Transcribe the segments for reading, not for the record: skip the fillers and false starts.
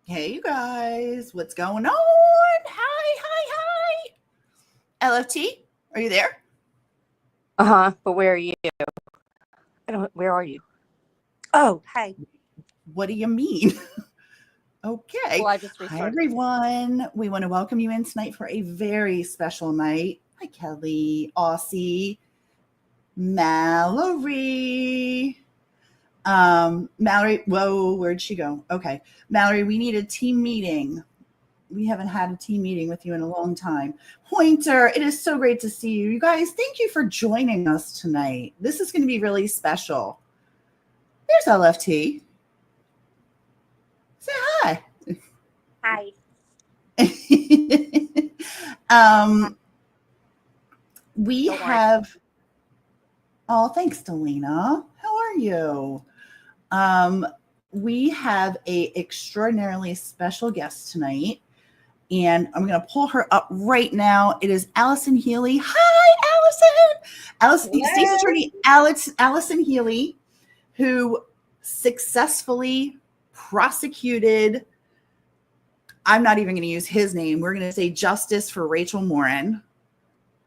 Hey, you guys, what's going on? Hi. LFT, are you there? But where are you? Where are you? Oh, hey. What do you mean? Okay. Well, I just restarted. Hi, everyone. We want to welcome you in tonight for a very special night. Hi, Kelly, Aussie, Mallory. Mallory, whoa, where'd she go? Okay. Mallory, we need a team meeting. We haven't had a team meeting with you in a long time. Pointer, it is so great to see you. You guys, thank you for joining us tonight. This is going to be really special. There's LFT. Say hi. Hi. We have, oh, thanks, Delina. How are you? We have a extraordinarily special guest tonight, and I'm going to pull her up right now. It is Alison Healey. Hi, Alison. State's Attorney Alison Healey, who successfully prosecuted, I'm not even going to use his name. We're going to say justice for Rachel Morin.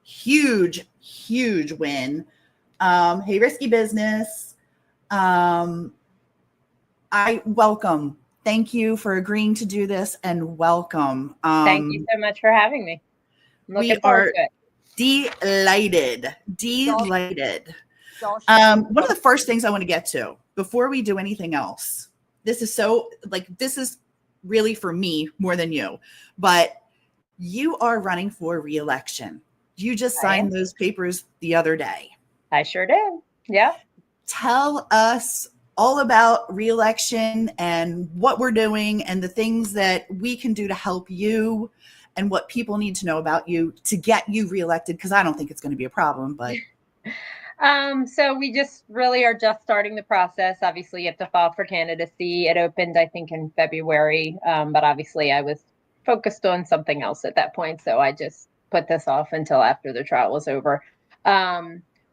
Huge win. Hey, Risky Business. I welcome. Thank you for agreeing to do this, and welcome. Thank you so much for having me. I'm looking forward to it. Delighted. One of the first things I want to get to before we do anything else, this is really for me more than you, but you are running for re-election. You just signed those papers the other day. I sure did. Yeah. Tell us all about re-election and what we're doing and the things that we can do to help you and what people need to know about you to get you reelected, because I don't think it's going to be a problem, but so we just really are just starting the process. Obviously, you have to file for candidacy. It opened, I think, in February, but obviously I was focused on something else at that point, so I just put this off until after the trial was over.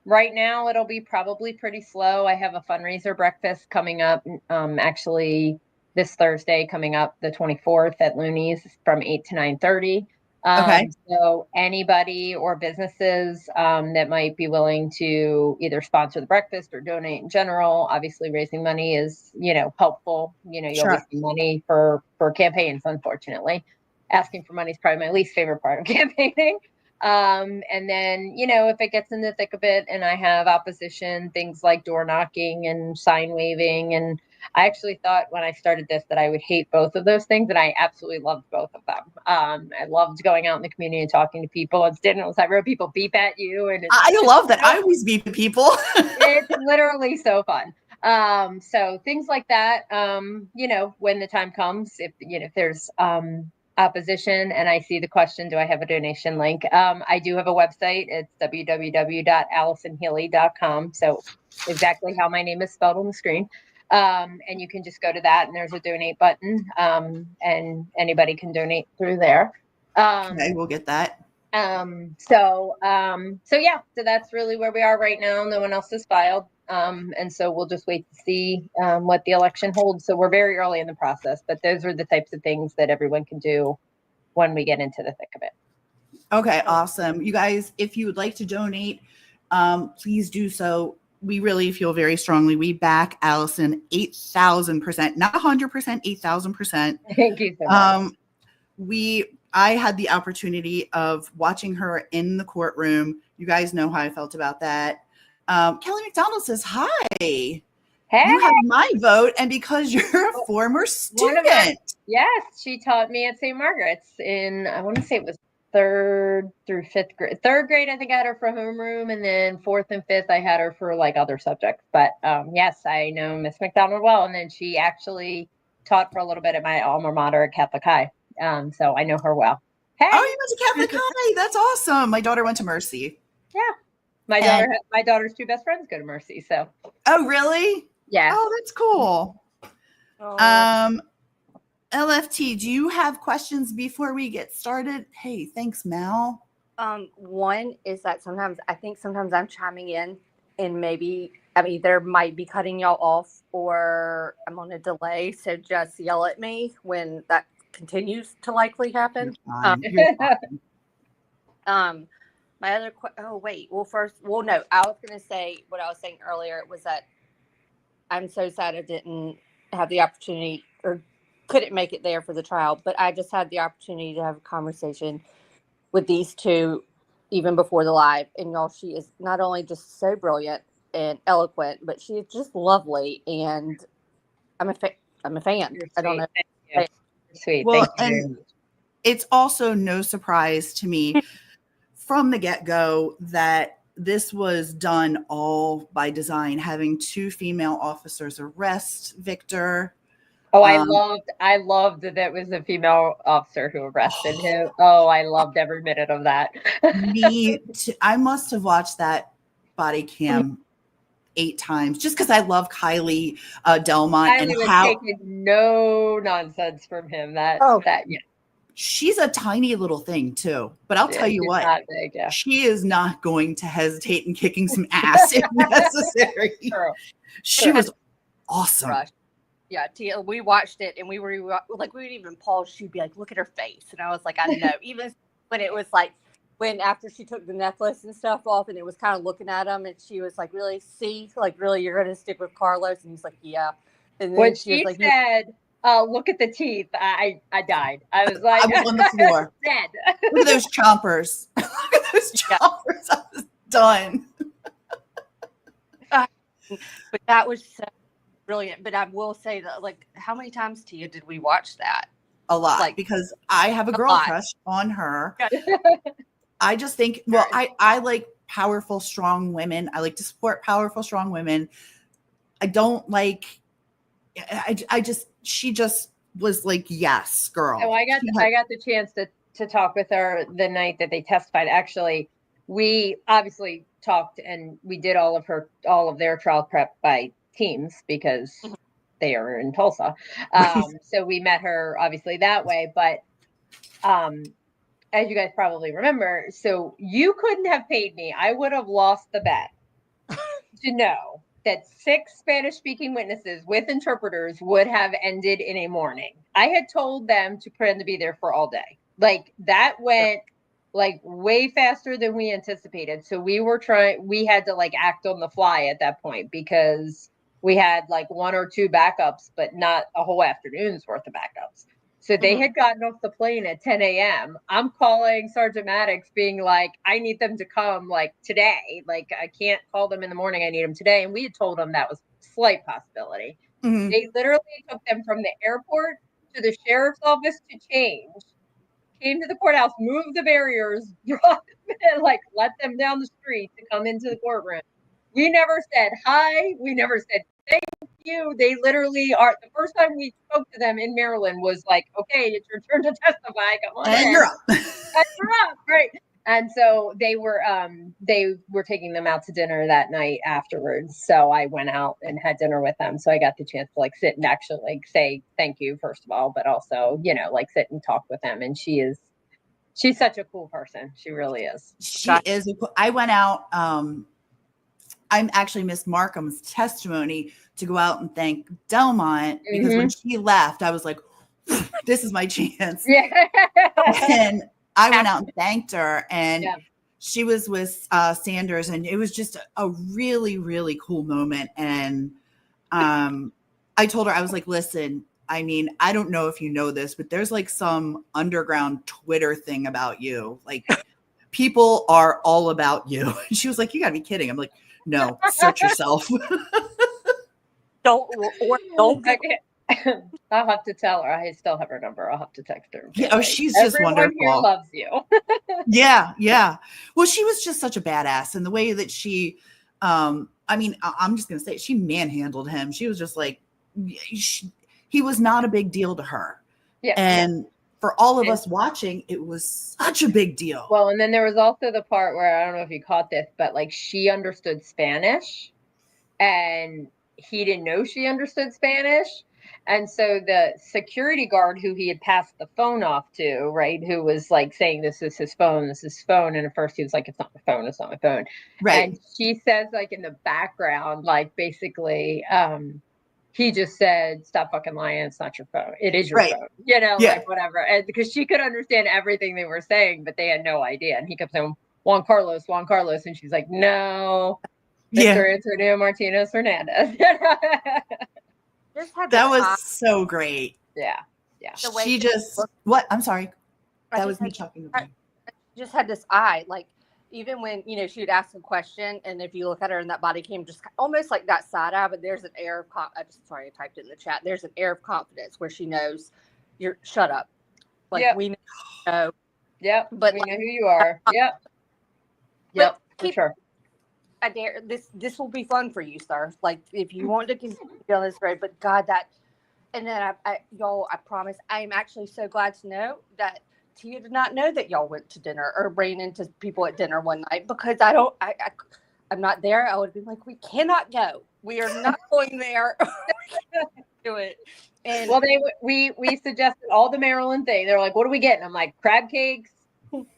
Right now, it'll be probably pretty slow. I have a fundraiser breakfast coming up, actually this Thursday coming up, the 24th at Looney's from 8 to 9:30. Okay. So anybody or businesses that might be willing to either sponsor the breakfast or donate in general, obviously raising money is, helpful. You Sure. always need money for campaigns, unfortunately. Asking for money is probably my least favorite part of campaigning. And then, if it gets in the thick of it and I have opposition, things like door knocking and sign waving. And I actually thought when I started this that I would hate both of those things, and I absolutely loved both of them. I loved going out in the community and talking to people. Instead, I wrote people beep at you. And I love that. I always beep at people. It's literally so fun. So things like that, when the time comes, if there's opposition and I see the question, do I have a donation link? I do have a website. It's www.alisonhealey.com. So exactly how my name is spelled on the screen. And you can just go to that and there's a donate button, and anybody can donate through there. Okay, we'll get that. So that's really where we are right now. No one else has filed. And so we'll just wait to see what the election holds. So we're very early in the process, but those are the types of things that everyone can do when we get into the thick of it. Okay, awesome. You guys, if you would like to donate, please do so. We really feel very strongly. We back Alison 8,000%, not 100%, 8,000%. Thank you so much. I had the opportunity of watching her in the courtroom. You guys know how I felt about that. Kelly McDonald says, hi. Hey, you have my vote, and because you're a former student. Yes, she taught me at St. Margaret's in, I want to say it was 3rd through 5th grade. 3rd grade, I think I had her for homeroom, and then 4th and 5th, I had her for like other subjects. But yes, I know Miss McDonald well, and then she actually taught for a little bit at my alma mater at Catholic High. So I know her well. Hey. Oh, you went to Catholic High. That's awesome. My daughter went to Mercy. Yeah. My daughter's 2 best friends go to Mercy. So. Oh, really? Yeah. Oh, that's cool. Oh. LFT, do you have questions before we get started? Hey, thanks, Mal. One is that sometimes I'm chiming in and maybe I'm either might be cutting y'all off or I'm on a delay. So just yell at me when that continues to likely happen. You're fine. My other no, I was going to say what I was saying earlier was that I'm so sad I didn't have the opportunity or couldn't make it there for the trial, but I just had the opportunity to have a conversation with these two even before the live. And y'all, she is not only just so brilliant and eloquent, but she is just lovely. And I'm a fan. I don't know. You're sweet. Well, Thank you. and it's also no surprise to me from the get-go that this was done all by design, having 2 female officers arrest Victor. Oh, I loved that it was a female officer who arrested him. Oh, I loved every minute of that. Me too. I must have watched that body cam 8 times just because I love Kylie Delmont and how taking no nonsense from him. She's a tiny little thing too, but I'll tell you what, big, she is not going to hesitate in kicking some ass if necessary. She was awesome. Rush. Yeah, Tia, we watched it and we would even pause. She'd be like, "Look at her face," and I was like, "I know." Even when it was like after she took the necklace and stuff off, and it was kind of looking at him, and she was like, "Really? See? Like, really? You're going to stick with Carlos?" And he's like, "Yeah." And then when she said, "Look at the teeth," I died. I was like, I was on the floor. Dead. Look at those chompers. Look at those chompers. I was done. But that was so brilliant. But I will say that, like, how many times, Tia, did we watch that? A lot, because I have a girl crush on her. I just think, well, I like powerful, strong women. I like to support powerful, strong women. I don't like, she just was like, yes, girl. Oh, I got the chance to talk with her the night that they testified. Actually, we obviously talked and we did all of their trial prep by teams because they are in Tulsa. So we met her obviously that way, but as you guys probably remember, so you couldn't have paid me. I would have lost the bet to know that 6 Spanish-speaking witnesses with interpreters would have ended in a morning. I had told them to plan to be there for all day. Like, that went like way faster than we anticipated. So we had to like act on the fly at that point because we had like 1 or 2 backups, but not a whole afternoon's worth of backups. So they had gotten off the plane at 10 a.m. I'm calling Sergeant Maddox being like, I need them to come like today. Like, I can't call them in the morning. I need them today. And we had told them that was a slight possibility. Mm-hmm. They literally took them from the airport to the sheriff's office to change, came to the courthouse, moved the barriers, dropped them in, like let them down the street to come into the courtroom. We never said hi. We never said thank you. They literally are. The first time we spoke to them in Maryland was like, okay, it's your turn to testify. Come on. And you're up. And you're up. Right. And so they were taking them out to dinner that night afterwards. So I went out and had dinner with them. So I got the chance to like sit and actually like say thank you, first of all, but also, like sit and talk with them. And she is She's such a cool person. She really is. She is. I went out. I'm actually Miss Markham's testimony to go out and thank Delmont because when she left, I was like, this is my chance. Yeah. And I went out and thanked her, and she was with Sanders, and it was just a really, really cool moment. And I told her, I was like, listen, I mean, I don't know if you know this, but there's like some underground Twitter thing about you. Like, people are all about you. And she was like, you gotta be kidding. I'm like, no, search yourself. Don't. I'll have to tell her. I still have her number. I'll have to text her. Yeah, oh, she's just wonderful. Everyone here loves you. Yeah. Well, she was just such a badass, and the way that she, I mean, I'm just gonna say, she manhandled him. She was just like, he was not a big deal to her. Yeah. And for all of us watching, it was such a big deal. Well, and then there was also the part where, I don't know if you caught this, but like she understood Spanish and he didn't know she understood Spanish. And so the security guard who he had passed the phone off to, right, who was like saying, this is his phone. And at first he was like, it's not my phone. It's not my phone. Right. And she says, like, in the background, like, basically, he just said, stop fucking lying. It's not your phone. It is your phone. You know, like, whatever. And because she could understand everything they were saying, but they had no idea. And he kept saying, Juan Carlos. And she's like, no, Mr. Antonio Martinez Hernandez. That was so great. Yeah. She just, what? I'm sorry. That was me talking about. Just had this eye, like, even when, you know, she would ask a question, and if you look at her and that body came, just almost like that side eye, but there's an air of, I typed it in the chat. There's an air of confidence where she knows you're, shut up. Like, we know. Yep. But we know who you are. Yep. For sure. I dare, this will be fun for you, sir. Like, if you want to continue on this road, but God, that, and then y'all, I promise, I am actually so glad to know that Tia did not know that y'all went to dinner or ran into people at dinner one night, because I'm not there. I would have been like, we cannot go. We are not going there. Do it. And well, we suggested all the Maryland thing. They're like, what are we getting? I'm like, crab cakes.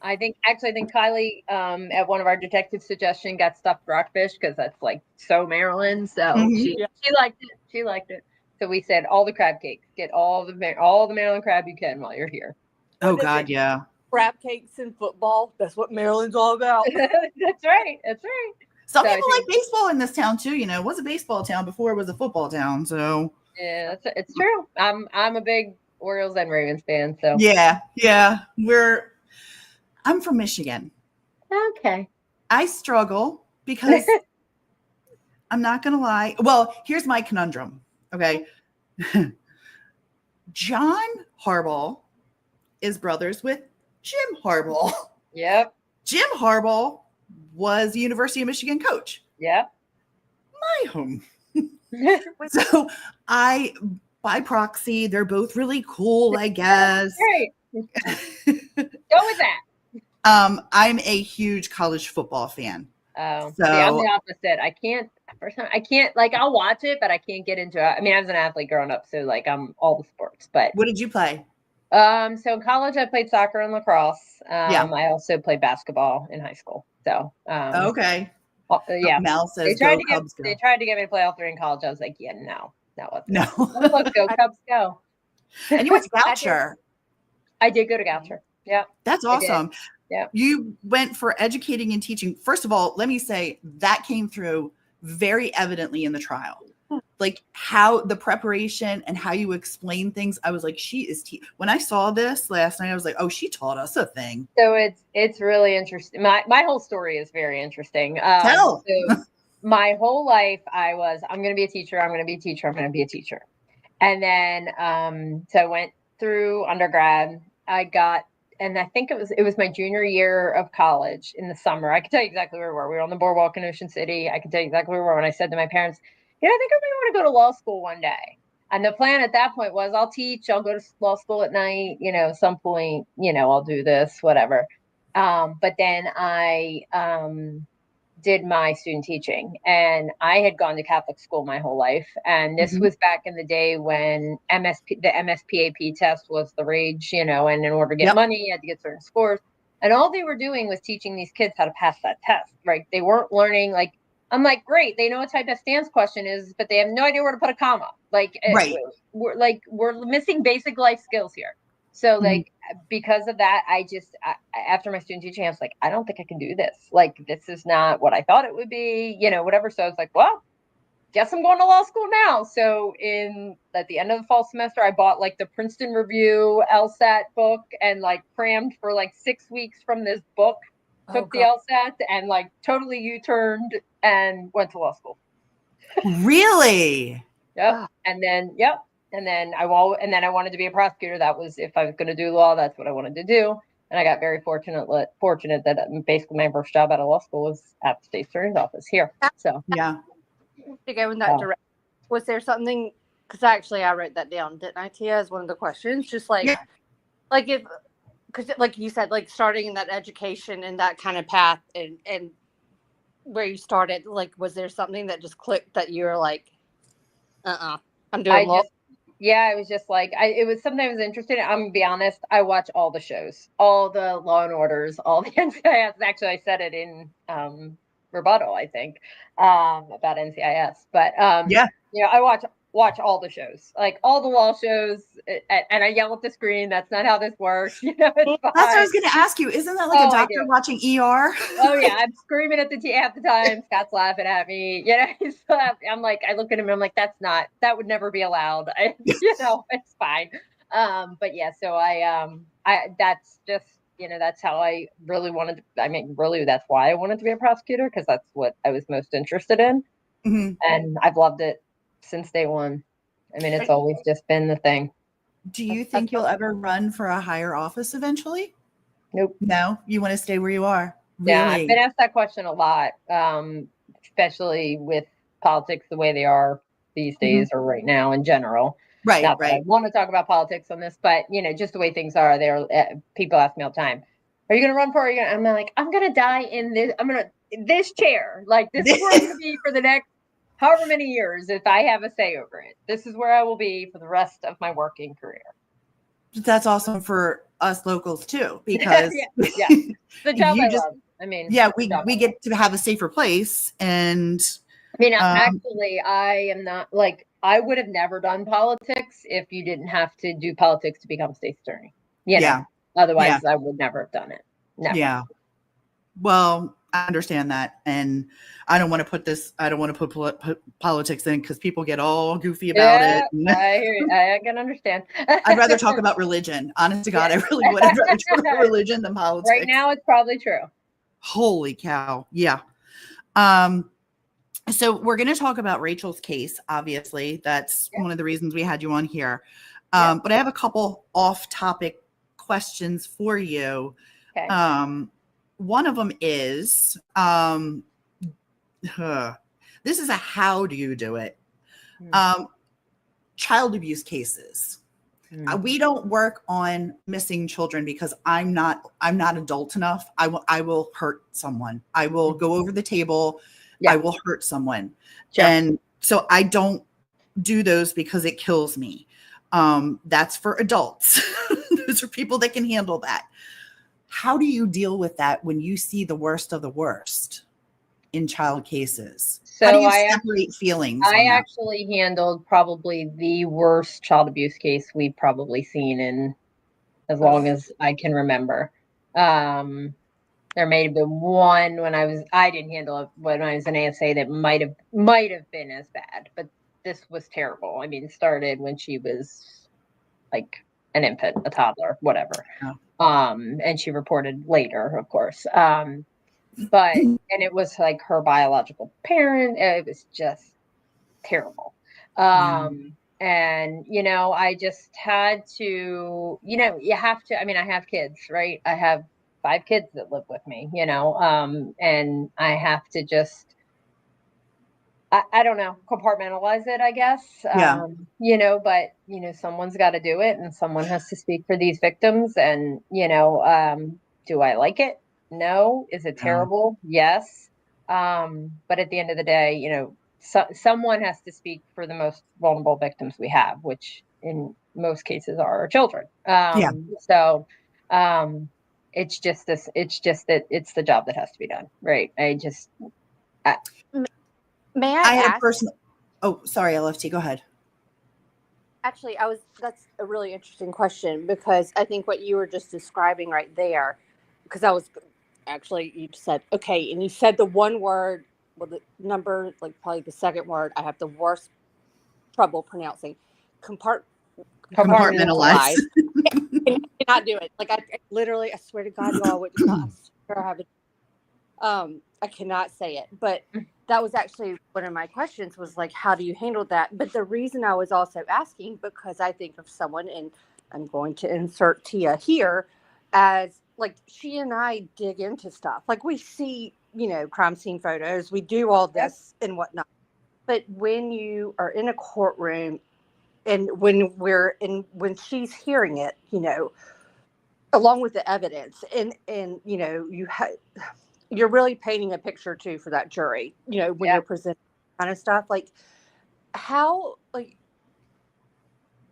I think Kylie, at one of our detective suggestion, got stuffed rockfish because that's like so Maryland. So she liked it. She liked it. So we said all the crab cakes. Get all the Maryland crab you can while you're here. Oh God, yeah. Crab cakes and football. That's what Maryland's all about. That's right. Some people like baseball in this town too. You know, it was a baseball town before it was a football town. So yeah, it's true. I'm a big Orioles and Ravens fan. So yeah. I'm from Michigan. Okay. I struggle because I'm not going to lie. Well, here's my conundrum. Okay. John Harbaugh is brothers with Jim Harbaugh. Yep. Jim Harbaugh was the University of Michigan coach. Yep. My home. So by proxy, they're both really cool, I guess. Great. Go with that. I'm a huge college football fan. Oh, so I'm the opposite. I can't, like, I'll watch it, but I can't get into it. I mean, I was an athlete growing up, so like I'm all the sports, but what did you play? So in college I played soccer and lacrosse. I also played basketball in high school. So okay. Mel says they tried to get me to play all three in college. I was like, yeah, no. Let's go Cubs go. And you went to Goucher. I did go to Goucher. Yeah. That's awesome. Yeah. You went for educating and teaching. First of all, let me say that came through very evidently in the trial. Like how the preparation and how you explain things. I was like, she is when I saw this last night, I was like, oh, she taught us a thing. So it's really interesting. My whole story is very interesting. Tell. So my whole life I'm going to be a teacher. I'm going to be a teacher. I'm going to be a teacher. And then, so I went through undergrad. And I think it was my junior year of college in the summer. I can tell you exactly where we were. We were on the boardwalk in Ocean City. I can tell you exactly where we were when I said to my parents, I think I may want to go to law school one day. And the plan at that point was I'll teach, I'll go to law school at night, some point, I'll do this, whatever. But then I did my student teaching, and I had gone to Catholic school my whole life. And this was back in the day when the MSPAP test was the rage, and in order to get money, you had to get certain scores. And all they were doing was teaching these kids how to pass that test, right? They weren't learning, like, I'm like, great, they know what type of stance question is, but they have no idea where to put a comma. Like, we're missing basic life skills here. So like, because of that, after my student teaching, I was like, I don't think I can do this. Like, this is not what I thought it would be, whatever. So I was like, well, guess I'm going to law school now. So at the end of the fall semester, I bought like the Princeton Review LSAT book and like crammed for like 6 weeks from this book, took the LSAT and like totally U-turned and went to law school. Really? Yep. And then I wanted to be a prosecutor. That was, if I was going to do law, that's what I wanted to do. And I got very fortunate that basically my first job out of law school was at the state attorney's office here. So yeah. To go in that direction, was there something? Because actually, I wrote that down, didn't I, Tia? As one of the questions, just like if, because like you said, like starting in that education and that kind of path, and where you started, like, was there something that just clicked that you were like, I'm doing law? Yeah, it was just like, it was something I was interested in. I'm gonna be honest, I watch all the shows, all the Law and Orders, all the NCIS. Actually, I said it in rebuttal, I think, about NCIS. But I watch all the shows, like all the law shows, and I yell at the screen. That's not how this works. It's fine. That's what I was going to ask you. Isn't that like a doctor watching ER? Oh yeah, I'm screaming at the half the time. Scott's laughing at me. I'm like, I look at him and I'm like, that would never be allowed. It's fine. But yeah, so that's just, that's how I really wanted to. I mean, really, that's why I wanted to be a prosecutor, because that's what I was most interested in, and I've loved it since day one. I mean, it's always just been the thing. Do you think you'll ever run for a higher office eventually? Nope. No, you want to stay where you are. Really? Yeah, I've been asked that question a lot, especially with politics the way they are these days, or right now in general. Right, Not right. that I want to talk about politics on this, but just the way things are. People ask me all the time, "Are you going to run for it?" I'm like, I'm going to die in this chair. Like, this is where I'm going to be for the next however many years if I have a say over it. This is where I will be for the rest of my working career. That's awesome for us locals too, because the job I love. I mean, we get to have a safer place. And I mean, actually, I am not, like, I would have never done politics if you didn't have to do politics to become state attorney. Otherwise, I would never have done it. Never. Yeah. Well, I understand that, and I don't want to put politics in, because people get all goofy about it. I hear you. I can understand. I'd rather talk about religion. Honest to God, I really would. I'd rather talk about religion than politics. Right now, it's probably true. Holy cow. Yeah. So we're going to talk about Rachel's case. Obviously, that's one of the reasons we had you on here. But I have a couple off-topic questions for you. Okay. One of them is, this is a how do you do it? Child abuse cases. We don't work on missing children because I'm not adult enough. I will hurt someone. I will go over the table. I will hurt someone. Sure. And so I don't do those because it kills me. That's for adults. Those are people that can handle that. How do you deal with that when you see the worst of the worst in child cases? So how do you separate feelings? I actually handled probably the worst child abuse case we've probably seen in as long as I can remember. There may have been one I didn't handle it when I was an ASA that might have been as bad, but this was terrible. I mean, it started when she was like an infant, a toddler, whatever. And she reported later, of course. And it was like her biological parent. It was just terrible. And, I just had to, you have to, I mean, I have kids, right? I have 5 kids that live with me, and I have to just, I don't know, compartmentalize it, I guess. But, someone's got to do it, and someone has to speak for these victims. And, do I like it? No. Is it terrible? Yes. But at the end of the day, you know, someone has to speak for the most vulnerable victims we have, which in most cases are our children. Yeah. So it's just that it's the job that has to be done, right? May I I had a ask? personal. Oh, sorry, LFT. Go ahead. Actually, that's a really interesting question, because I think what you were just describing right there, because you said, okay, and you said the one word, well, the number, like probably the second word, I have the worst trouble pronouncing. Compart Compartmentalize. compartmentalize. I cannot do it. Like I literally, I swear to God, y'all, I would not. I swear I have it. I cannot say it, but that was actually one of my questions, was like, how do you handle that? But the reason I was also asking, because I think of someone, and I'm going to insert Tia here, as like, she and I dig into stuff. Like, we see, you know, crime scene photos, we do all this and whatnot. But when you are in a courtroom, and when she's hearing it, you know, along with the evidence, and you know, you're really painting a picture too for that jury, you know, when you're presenting kind of stuff. Like, how, like,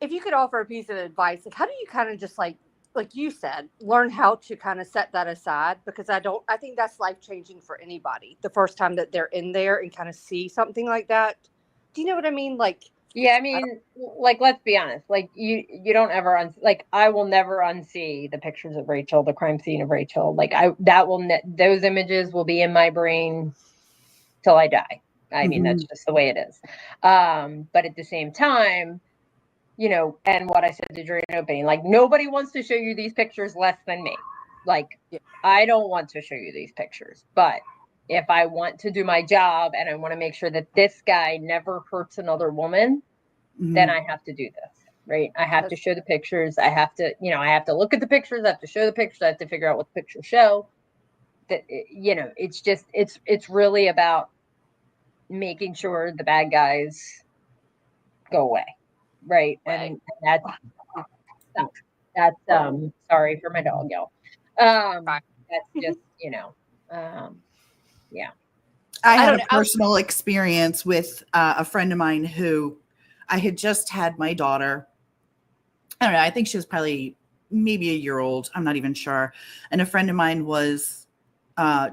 if you could offer a piece of advice, like, how do you kind of just like you said, learn how to kind of set that aside? Because I think that's life changing for anybody, the first time that they're in there and kind of see something like that. Do you know what I mean? Like, yeah, I mean, like, let's be honest. Like, you don't ever like, I will never unsee the pictures of Rachel, the crime scene of Rachel. Like, those images will be in my brain till I die. I mean, that's just the way it is. But at the same time, you know, and what I said to jury opening, like, nobody wants to show you these pictures less than me. Like, I don't want to show you these pictures, but if I want to do my job and I want to make sure that this guy never hurts another woman, then I have to do this, right? I have to show the pictures. I have to, you know, I have to look at the pictures. I have to show the pictures. I have to figure out what the pictures show. That, you know, it's just, it's really about making sure the bad guys go away, right? And that's sorry for my dog, y'all. That's just, you know, yeah. I had a personal experience with a friend of mine who I had just had my daughter. I don't know. I think she was probably maybe a year old. I'm not even sure. And a friend of mine was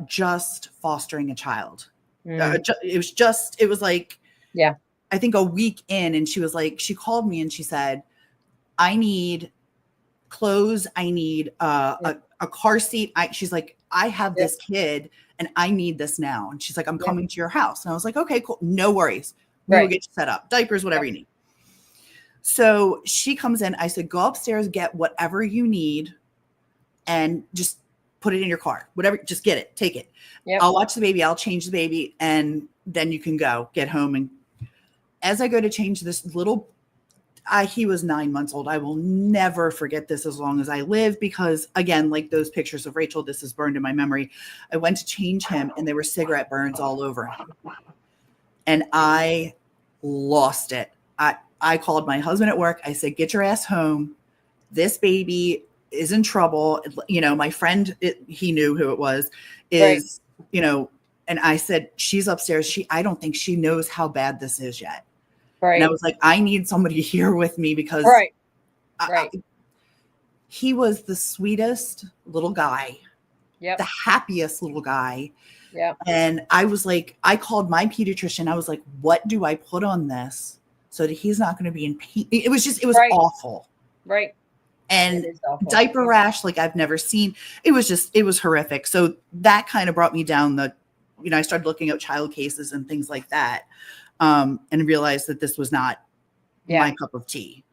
just fostering a child. It was like, yeah, I think a week in, and she was like, she called me and she said, I need clothes. I need a car seat. She's like, I have this kid and I need this now. And she's like, I'm coming to your house. And I was like, okay, cool. No worries. We will get you set up. Diapers, whatever you need. So she comes in. I said, go upstairs, get whatever you need and just put it in your car. Whatever, just get it, take it. I'll watch the baby. I'll change the baby. And then you can go get home. And as I go to change this little, he was 9 months old. I will never forget this as long as I live, because again, like those pictures of Rachel, this is burned in my memory. I went to change him and there were cigarette burns all over him. And I lost it. I called my husband at work. I said, get your ass home. This baby is in trouble. You know, my friend, he knew who it was, you know, and I said, she's upstairs. I don't think she knows how bad this is yet. And I was like, I need somebody here with me, because he was the sweetest little guy, the happiest little guy. And I was like, I called my pediatrician. I was like, what do I put on this so that he's not going to be in pain? It was awful. And diaper rash, like I've never seen. It was horrific. So that kind of brought me down I started looking at child cases and things like that. And realized that this was not my cup of tea.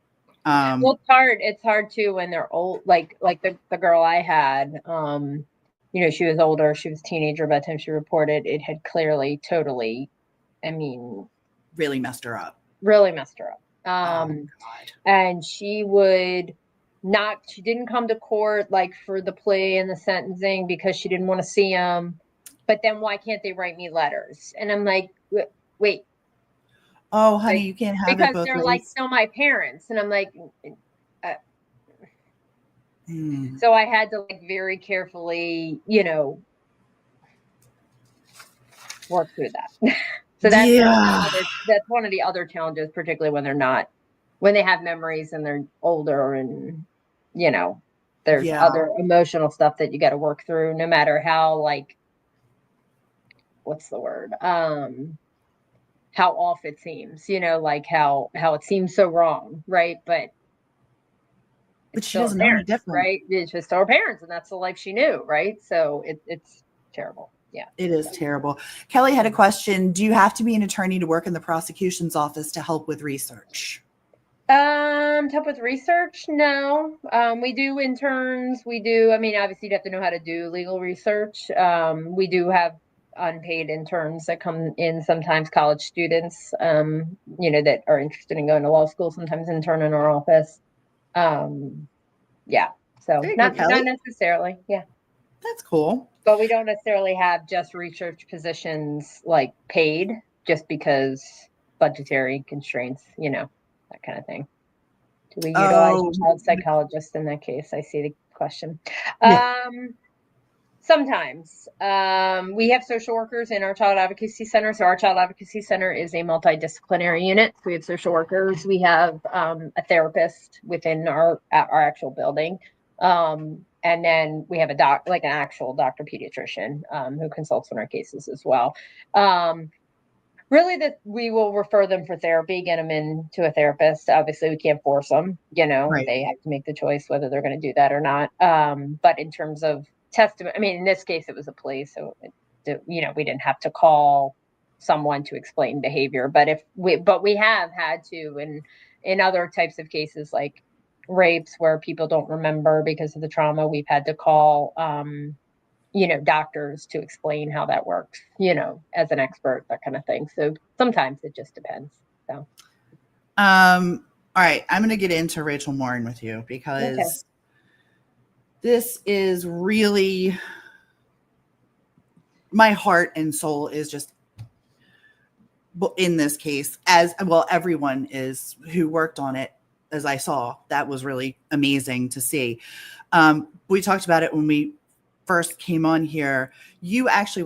Well, it's hard too when they're old, like the girl I had, you know, she was older, she was a teenager by the time she reported. It had clearly totally, I mean, really messed her up. And she didn't come to court like for the plea and the sentencing because she didn't want to see him. But then why can't they write me letters? And I'm like, wait. Oh, honey, you can't have it both ways. Because they're like, still my parents. And I'm like, so I had to like very carefully, you know, work through that. So that's one of the other challenges, particularly when they have memories and they're older, and there's other emotional stuff that you got to work through, no matter how, like, what's the word? How off it seems, like how it seems so wrong, right? But she doesn't know any different, right? It's just our parents, and that's the life she knew, right? So it's terrible. Yeah, it is terrible. Kelly had a question. Do you have to be an attorney to work in the prosecution's office to help with research? To help with research? No. We do interns. Obviously you'd have to know how to do legal research. We do have unpaid interns that come in, sometimes college students, that are interested in going to law school, sometimes intern in our office. Yeah. So not necessarily. Yeah. That's cool. But we don't necessarily have just research positions like paid, just because budgetary constraints, that kind of thing. Do we utilize child psychologists in that case? I see the question. Yeah. Sometimes. We have social workers in our child advocacy center. So our child advocacy center is a multidisciplinary unit. So we have social workers. We have a therapist within our actual building. And then we have an actual doctor pediatrician who consults on our cases as well. Really, that we will refer them for therapy, get them into a therapist. Obviously, we can't force them. Right. They have to make the choice whether they're going to do that or not. But in terms of testimony, in this case, it was a plea, so we didn't have to call someone to explain behavior. But we have had to in other types of cases, like rapes, where people don't remember because of the trauma. We've had to call doctors to explain how that works, as an expert, that kind of thing. So sometimes it just depends. So, all right, I'm going to get into Rachel Morin with you, because this is really, my heart and soul is just in this case, as well, everyone is who worked on it. As I saw, that was really amazing to see. We talked about it when we first came on here. You actually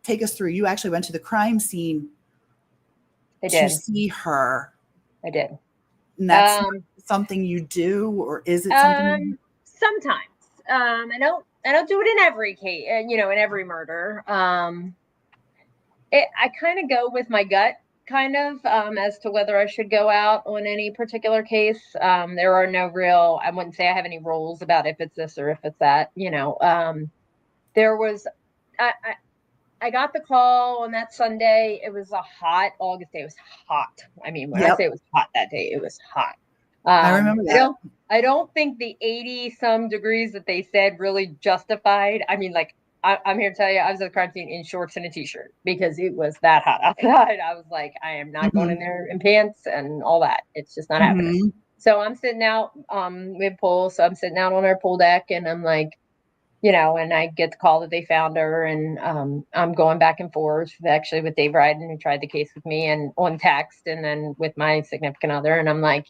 take us through. You actually went to the crime scene to see her. I did. And that's something you do, or is it something? Sometimes. I don't do it in every case, in every murder. I kind of go with my gut, as to whether I should go out on any particular case. There are no real, I wouldn't say I have any rules about if it's this or if it's that. There was, I got the call on that Sunday. It was a hot August day. It was hot. When I say it was hot that day, it was hot. I remember that. I don't think the 80-some degrees that they said really justified. I'm here to tell you, I was at the crime scene in shorts and a t-shirt because it was that hot outside. I was like, I am not going in there in pants and all that. It's just not happening. So I'm sitting out, we have pool. So I'm sitting out on our pool deck, and I'm like, and I get the call that they found her, and I'm going back and forth actually with Dave Ryden, who tried the case with me, and on text, and then with my significant other. And I'm like,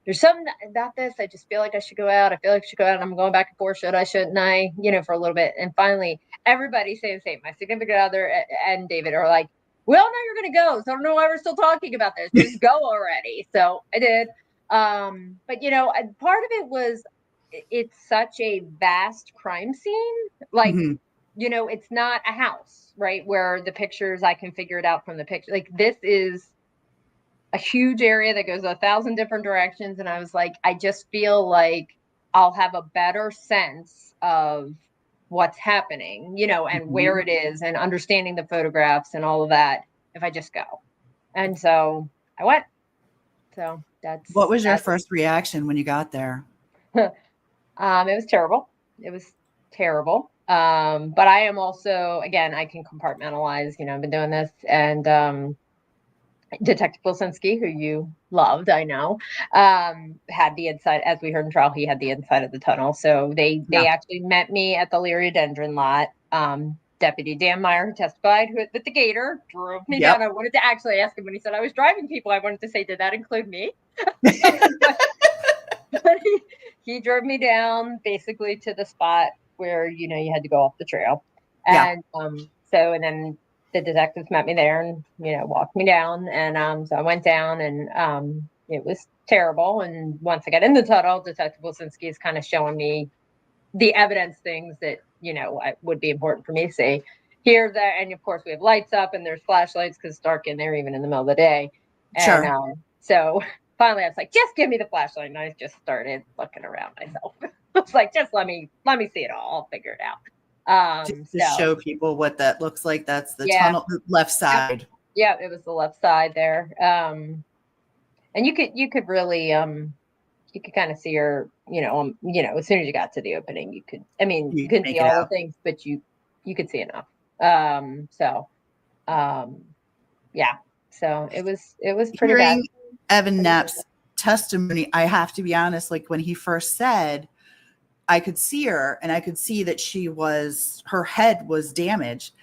there's something about this. I just feel like I should go out. I feel like I should go out. And I'm going back and forth. Should I, shouldn't I? For a little bit. And finally, everybody saying the same. My significant other and David are like, we all know you're going to go. So I don't know why we're still talking about this. Just go already. So I did. But, part of it was, it's such a vast crime scene. Like, it's not a house, right? Where the pictures, I can figure it out from the picture. Like, this is a huge area that goes 1,000 different directions. And I was like, I just feel like I'll have a better sense of what's happening, and where it is, and understanding the photographs and all of that if I just go. And so I went. So what was your first reaction when you got there? It was terrible. It was terrible. But I am also, again, I can compartmentalize, I've been doing this, and Detective Wilsinski, who you loved, I know, had the inside, as we heard in trial, he had the inside of the tunnel. So they actually met me at the Leary-Dendron lot. Deputy Dan Meyer, who testified with the gator, drove me down. I wanted to actually ask him when he said I was driving people. I wanted to say, did that include me? But he drove me down basically to the spot where, you had to go off the trail. And and then the detectives met me there and, walked me down. And so I went down and it was terrible. And once I got in the tunnel, Detective Wilsinski is kind of showing me the evidence things that, would be important for me to see. Here, there, and of course we have lights up and there's flashlights because it's dark in there even in the middle of the day. And so finally I was like, just give me the flashlight. And I just started looking around myself. I was like, just let me see it all. I'll figure it out. To show people what that looks like. That's the tunnel, left side. Yeah, it was the left side there. And you could really, you could kind of see her, as soon as you got to the opening, you couldn't see all the things, but you could see enough. Yeah. So it was pretty bad. Evan Knapp's testimony, I have to be honest, like when he first said, I could see her and I could see that her head was damaged.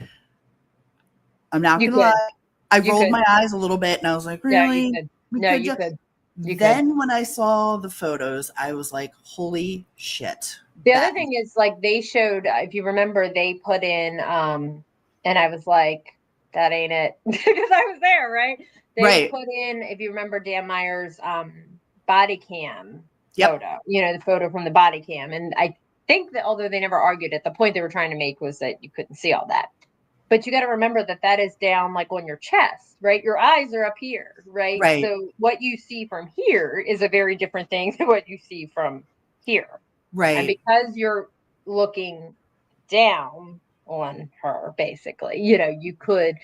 I'm not going to lie. I rolled my eyes a little bit and I was like, really? Yeah, you could. Then when I saw the photos, I was like, holy shit. The other thing is, like, they showed, if you remember, they put in, and I was like, that ain't it. Because I was there, right? They put in, if you remember, Dan Meyer's body cam photo, the photo from the body cam. And I think that although they never argued it, the point they were trying to make was that you couldn't see all that. But you got to remember that is down like on your chest, right? Your eyes are up here, right? So what you see from here is a very different thing than what you see from here. Right. And because you're looking down on her, basically, you could,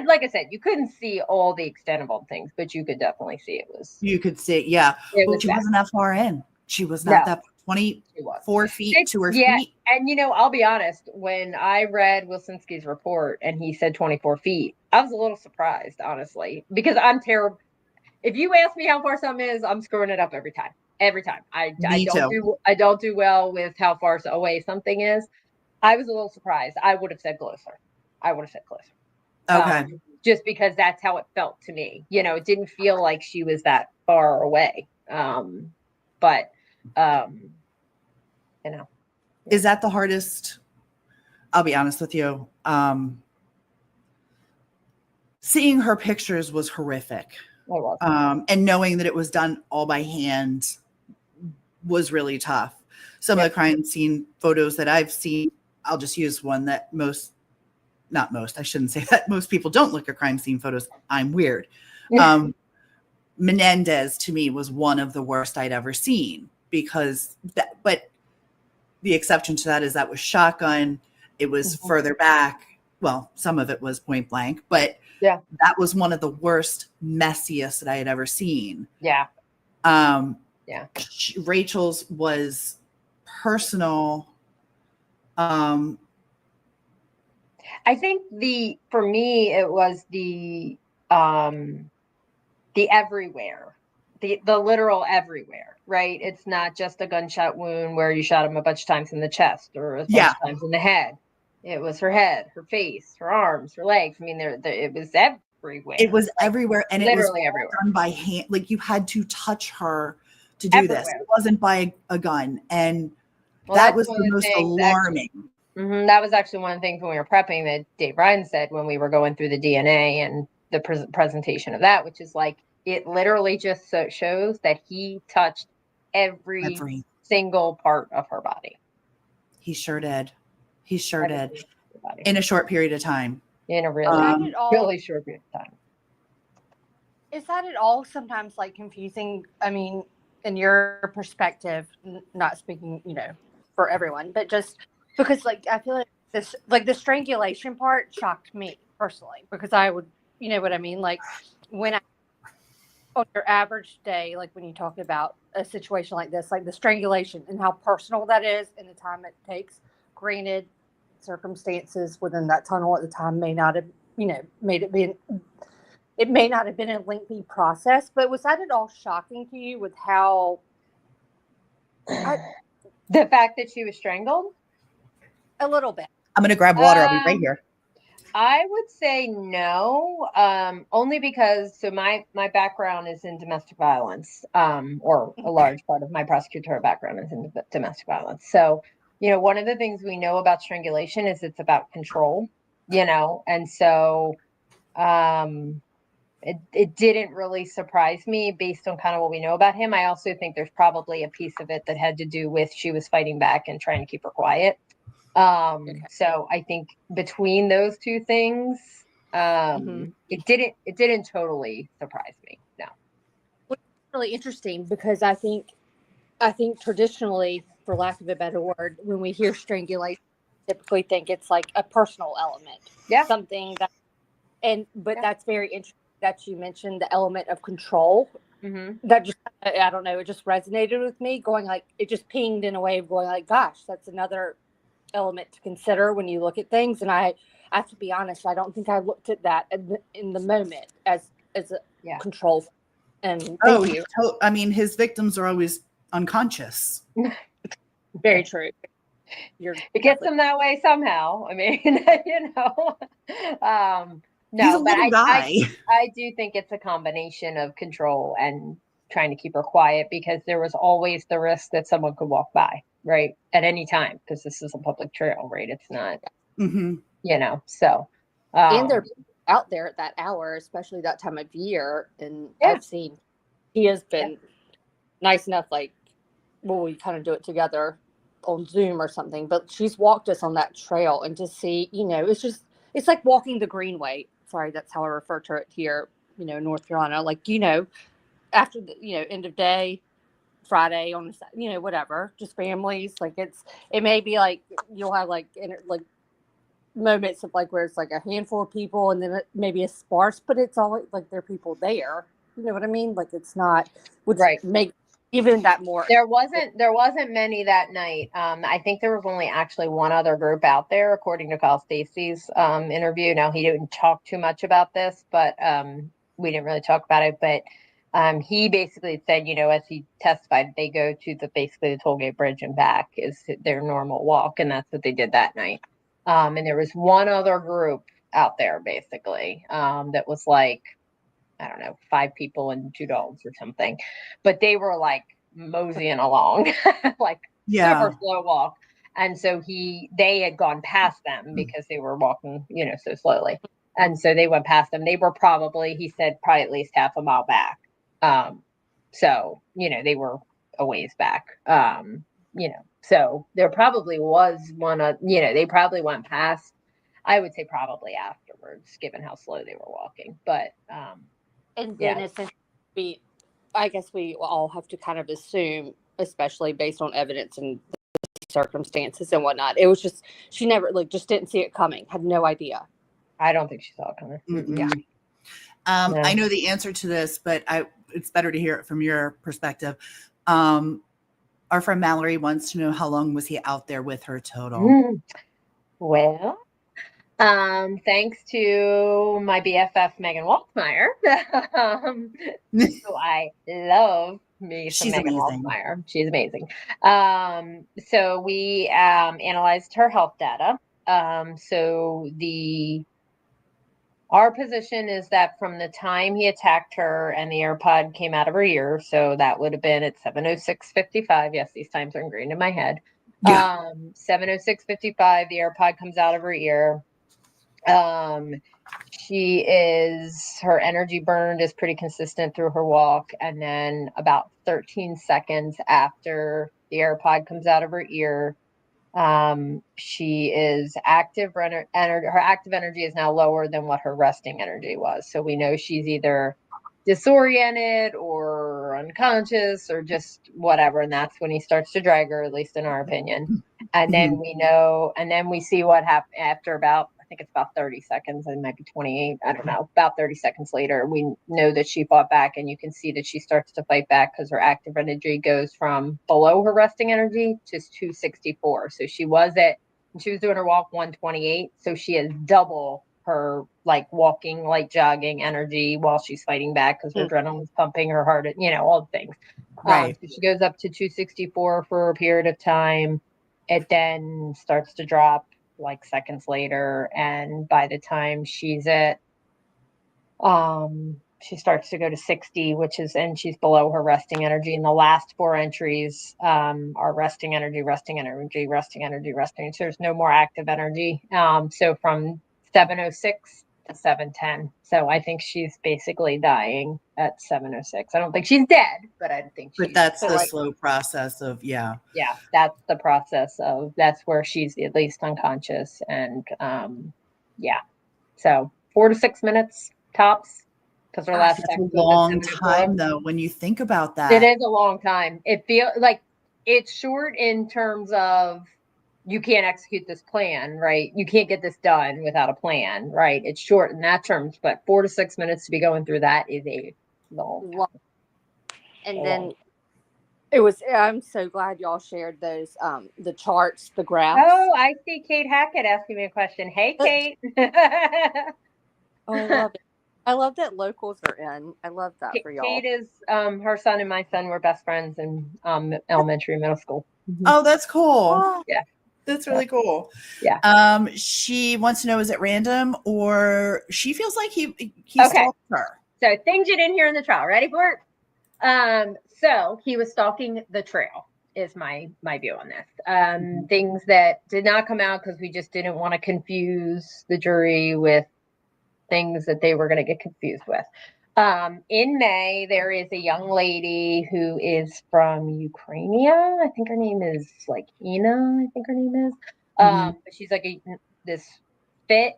like I said, you couldn't see all the extent of all things, but you could definitely see it was. You could see, yeah. Well, she wasn't that far in. She was not that 24 feet to her feet. And, I'll be honest, when I read Wilsinski's report and he said 24 feet, I was a little surprised, honestly, because I'm terrible. If you ask me how far something is, I'm screwing it up every time. I don't do well with how far away something is. I was a little surprised. I would have said closer. Okay. Just because that's how it felt to me. It didn't feel like she was that far away. Is that the hardest? I'll be honest with you. Seeing her pictures was horrific. And knowing that it was done all by hand was really tough. Some of the crime scene photos that I've seen, I'll just use one that I shouldn't say that. Most people don't look at crime scene photos. I'm weird. Menendez to me was one of the worst I'd ever seen but the exception to that is that was shotgun. It was further back. Well, some of it was point blank, but that was one of the worst, messiest that I had ever seen. Yeah. Rachel's was personal. I think for me, it was the everywhere, the literal everywhere, right? It's not just a gunshot wound where you shot him a bunch of times in the chest or a bunch of times in the head. It was her head, her face, her arms, her legs. I mean, it was everywhere. It was everywhere, and literally it was everywhere, done by hand. Like you had to touch her to do this. It wasn't by a gun, and that was the most alarming. That was actually one of the things when we were prepping that Dave Ryan said when we were going through the DNA and the presentation of that, which is like it literally just shows that he touched every single part of her body. He sure did. In a short period of time. In a really short period of time. Is that at all sometimes like confusing? I mean, in your perspective, not speaking, for everyone, but just because like I feel like this, like the strangulation part shocked me personally because I would, you know what I mean? Like when on your average day, like when you talk about a situation like this, like the strangulation and how personal that is and the time it takes, granted circumstances within that tunnel at the time may not have, it may not have been a lengthy process, but was that at all shocking to you with how the fact that she was strangled? A little bit. I'm going to grab water. I'll be right here. I would say no, only because my background is in domestic violence, or a large part of my prosecutorial background is in domestic violence. So, one of the things we know about strangulation is it's about control, and so it didn't really surprise me based on kind of what we know about him. I also think there's probably a piece of it that had to do with she was fighting back and trying to keep her quiet. So I think between those two things, it didn't totally surprise me. No. It's really interesting because I think traditionally, for lack of a better word, when we hear strangulation, typically think it's like a personal element. Yeah. Something that, but that's very interesting that you mentioned the element of control. Mm-hmm. That just, I don't know, it just resonated with me, going like, it just pinged in a way of going like, gosh, that's another element to consider when you look at things. And I have to be honest, I don't think I looked at that in the moment as a control. And thank you. I mean, his victims are always unconscious. Very true. It gets them that way somehow. I mean, no, He's a but little guy. I do think it's a combination of control and trying to keep her quiet, because there was always the risk that someone could walk by, right, at any time, because this is a public trail, right? It's not, so. And they're out there at that hour, especially that time of year. And I've seen he has been nice enough, like, well, we kind of do it together on Zoom or something, but she's walked us on that trail, and to see, it's like walking the Greenway. Sorry, that's how I refer to it here, North Carolina. Like, after the, end of day, Friday on, whatever, just families. Like it may be like, you'll have like moments of like where it's like a handful of people and then maybe a sparse, but it's always like there are people there. You know what I mean? Like it's not, which make even that more. There wasn't many that night. I think there was only actually one other group out there, according to Kyle Stacy's interview. Now, he didn't talk too much about this, but we didn't really talk about it. But he basically said, as he testified, they go to basically the Tollgate Bridge and back is their normal walk, and that's what they did that night. And there was one other group out there, basically, that was like, I don't know, 5 people and 2 dogs or something, but they were like moseying along, like super slow walk. And so they had gone past them because they were walking, so slowly. And so they went past them. They were probably, he said, probably at least half a mile back. So, they were a ways back, so there probably was one, they probably went past, I would say probably afterwards, given how slow they were walking. But, and then essentially, I guess we all have to kind of assume, especially based on evidence and circumstances and whatnot. It was just, she never just didn't see it coming, had no idea. I don't think she saw it coming. Mm-hmm. Yeah. I know the answer to this, but it's better to hear it from your perspective. Our friend Mallory wants to know, how long was he out there with her total? Well, thanks to my BFF Megan Waltmeyer, who I love me some Megan Waltmeyer. She's amazing. So we analyzed her health data. So our position is that from the time he attacked her and the AirPod came out of her ear, so that would have been at 7:06:55. Yes, these times are ingrained in my head. 7:06:55, the AirPod comes out of her ear. Her energy burned is pretty consistent through her walk. And then about 13 seconds after the AirPod comes out of her ear, she is active. Her active energy is now lower than what her resting energy was. So we know she's either disoriented or unconscious or just whatever. And that's when he starts to drag her, at least in our opinion. And then we know, and then we see what happened after about, I think it's about 30 seconds. It might be 28. I don't know. About 30 seconds later, we know that she fought back, and you can see that she starts to fight back because her active energy goes from below her resting energy to 264. So she was doing her walk 128. So she has double her walking, jogging energy while she's fighting back because her adrenaline's pumping, her heart, all the things. Right. So she goes up to 264 for a period of time. It then starts to drop seconds later, and by the time she's at she starts to go to 60, and she's below her resting energy. And the last 4 entries are resting energy. So there's no more active energy. So from 7:06 to 7:10. So I think she's basically dying at 7:06. I don't think she's dead, but I think she's. But that's the Right. slow process of, yeah. Yeah, that's the process of, that's where she's at least unconscious. And yeah, so 4 to 6 minutes tops, because her last That's text a was at long 7:04. time, though, when you think about that. It is a long time. It feels like it's short in terms of you can't execute this plan, right? You can't get this done without a plan, right? It's short in that terms, but 4 to 6 minutes to be going through that is a long time. And then it was, I'm so glad y'all shared those, the charts, the graphs. Oh, I see Kate Hackett asking me a question. Hey, Kate. Oh, I love it. I love that locals are in. I love that for y'all. Kate is, her son and my son were best friends in elementary and middle school. Oh, that's cool. Oh, Yeah. That's really cool. Yeah. She wants to know, is it random, or she feels like he Okay. stalked her? So things you didn't hear in the trial. Ready for it? So he was stalking the trail is my view on this. Things that did not come out because we just didn't want to confuse the jury with things that they were going to get confused with. In May, there is a young lady who is from Ukraine. I think her name is like Ina. I think her name is. But she's like this fit,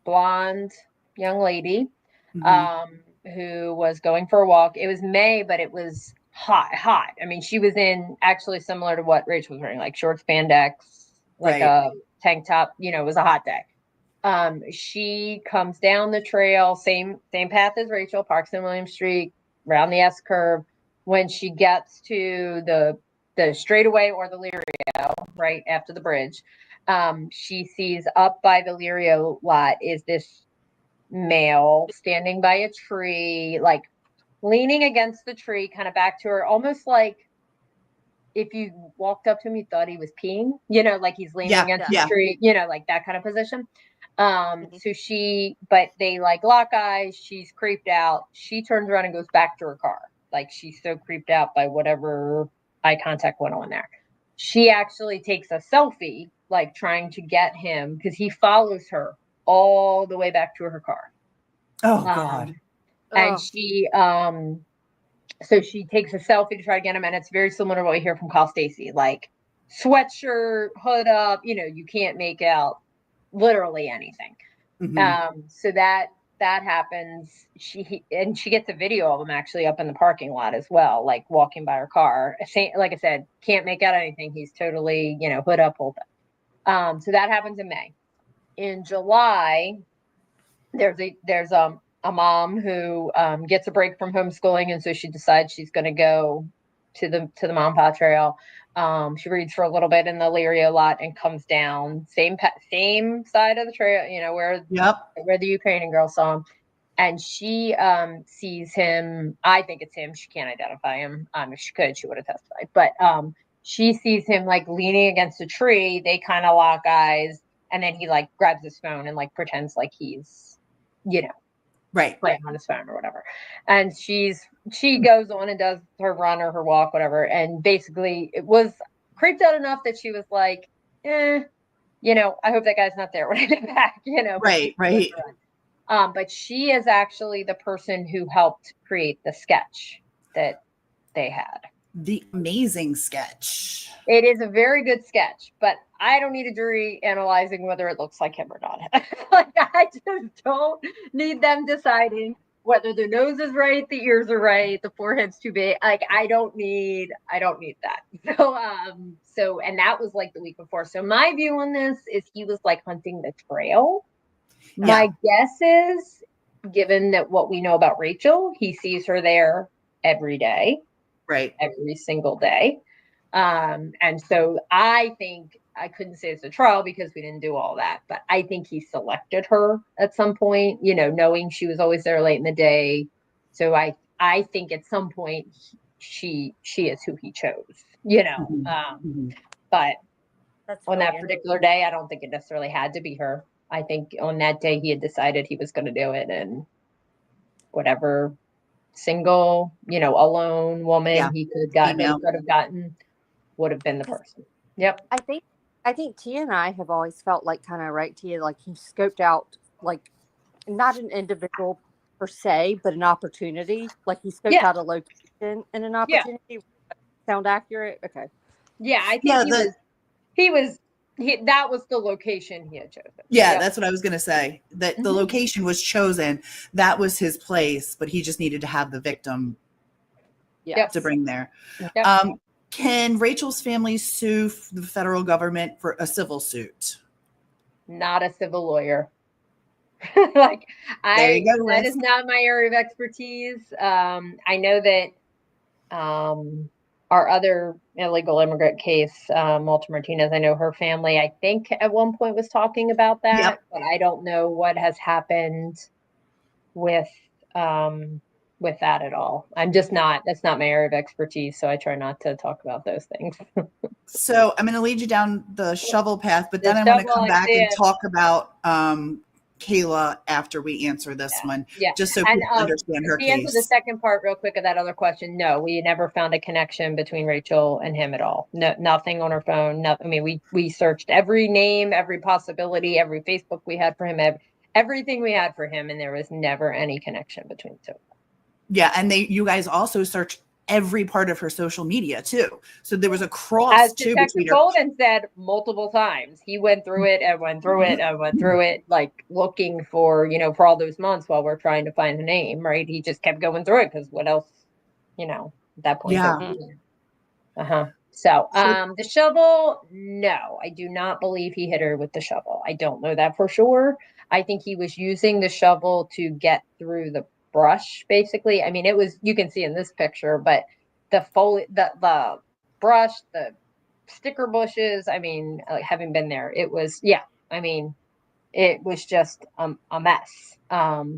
blonde young lady, who was going for a walk. It was May, but it was hot. I mean, she was in actually similar to what Rachel was wearing, like short spandex, like a tank top. It was a hot day. She comes down the trail, same path as Rachel, parks in William Street, around the S curve. When she gets to the straightaway or the Lirio, right after the bridge, she sees up by the Lirio lot is this male standing by a tree, like leaning against the tree, kind of back to her, almost like if you walked up to him, you thought he was peeing, like he's leaning against the tree, like that kind of position. But they like lock eyes. She's creeped out. She turns around and goes back to her car. Like she's so creeped out by whatever eye contact went on there. She actually takes a selfie, like trying to get him, because he follows her all the way back to her car. Oh God. And she so she takes a selfie to try to get him, and it's very similar to what we hear from Kyle Stacy, like sweatshirt, hood up, you can't make out literally anything. So that happens. She gets a video of him actually up in the parking lot as well, like walking by her car. Like I said, can't make out anything. He's totally, hood up, whole thing. So that happens in May. In July, there's a mom who gets a break from homeschooling, and so she decides she's going to go to the Mom Pa Trail. She reads for a little bit in the Lirio lot and comes down same side of the trail, where the Ukrainian girl saw him, and she sees him. I think it's him. She can't identify him. If she could, she would have testified. But she sees him like leaning against a tree. They kind of lock eyes, and then he like grabs his phone and like pretends like he's, playing on his phone or whatever. And she goes on and does her run or her walk, whatever. And basically it was creeped out enough that she was like, I hope that guy's not there when I get back, Right. But she is actually the person who helped create the sketch that they had. The amazing sketch. It is a very good sketch, but I don't need a jury analyzing whether it looks like him or not. Like I just don't need them deciding whether the nose is right, the ears are right, the forehead's too big. Like I don't need that. So and that was like the week before. So my view on this is he was like hunting the trail. Yeah. My guess is, given that what we know about Rachel, he sees her there every day. Right. Every single day. And so I think, I couldn't say it's a trial because we didn't do all that, but I think he selected her at some point, knowing she was always there late in the day. So I think at some point she is who he chose, but that's on that particular day, I don't think it necessarily had to be her. I think on that day he had decided he was going to do it, and whatever single, alone woman he could have gotten would have been the person. Yep. I think I think Tia and I have always felt like kind of right, Tia, like he scoped out like not an individual per se, but an opportunity. Like he scoped Yeah. out a location and an opportunity. Sound accurate? Okay. Yeah, I think Yeah, that was the location he had chosen. Yeah, Yep. that's what I was going to say. That the location was chosen. That was his place, but he just needed to have the victim to bring there. Yep. Can Rachel's family sue the federal government for a civil suit? Not a civil lawyer. Like There you go, that Liz. is not my area of expertise. I know that our other illegal immigrant case, Walter Martinez, I know her family, I think at one point was talking about that, Yep. but I don't know what has happened with that at all. That's not my area of expertise, so I try not to talk about those things. So I'm going to lead you down the shovel path, but then The I want to shovel, come I back see and it. talk about Kayla after we answer this one, just so people understand her to answer the case. second part real quick of that other question, no, we never found a connection between Rachel and him at all. No, nothing on her phone. Nothing. I mean, we searched every name, every possibility, every Facebook we had for him, everything we had for him, and there was never any connection between the two. Yeah, and you guys also searched every part of her social media too. So there was a cross As too Detective between her. Golden said multiple times, he went through it and went through it and went through it, like looking for, for all those months while we're trying to find the name, right? He just kept going through it because what else, at that point. Yeah. So, the shovel, no, I do not believe he hit her with the shovel. I don't know that for sure. I think he was using the shovel to get through the brush, basically. I mean, you can see in this picture, but the brush, the sticker bushes, I mean, having been there, it was just a mess.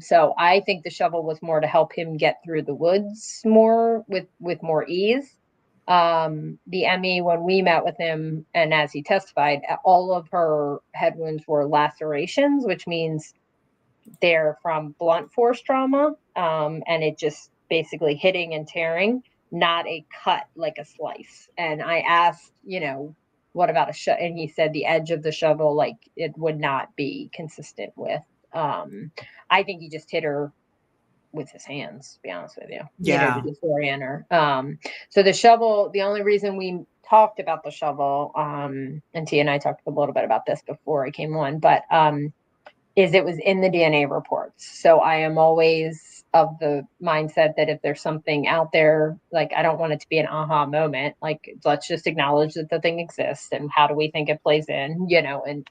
So I think the shovel was more to help him get through the woods more with more ease. The Emmy, when we met with him and as he testified, all of her head wounds were lacerations, which means they're from blunt force trauma, and it just basically hitting and tearing, not a cut like a slice. And I asked, what about and he said the edge of the shovel, like it would not be consistent with. I think he just hit her with his hands, to be honest with you. Yeah. To disorient her. So the shovel, the only reason we talked about the shovel, and Tia and I talked a little bit about this before I came on, but is it was in the DNA reports. So I am always of the mindset that if there's something out there, like I don't want it to be an aha moment. Like let's just acknowledge that the thing exists and how do we think it plays in,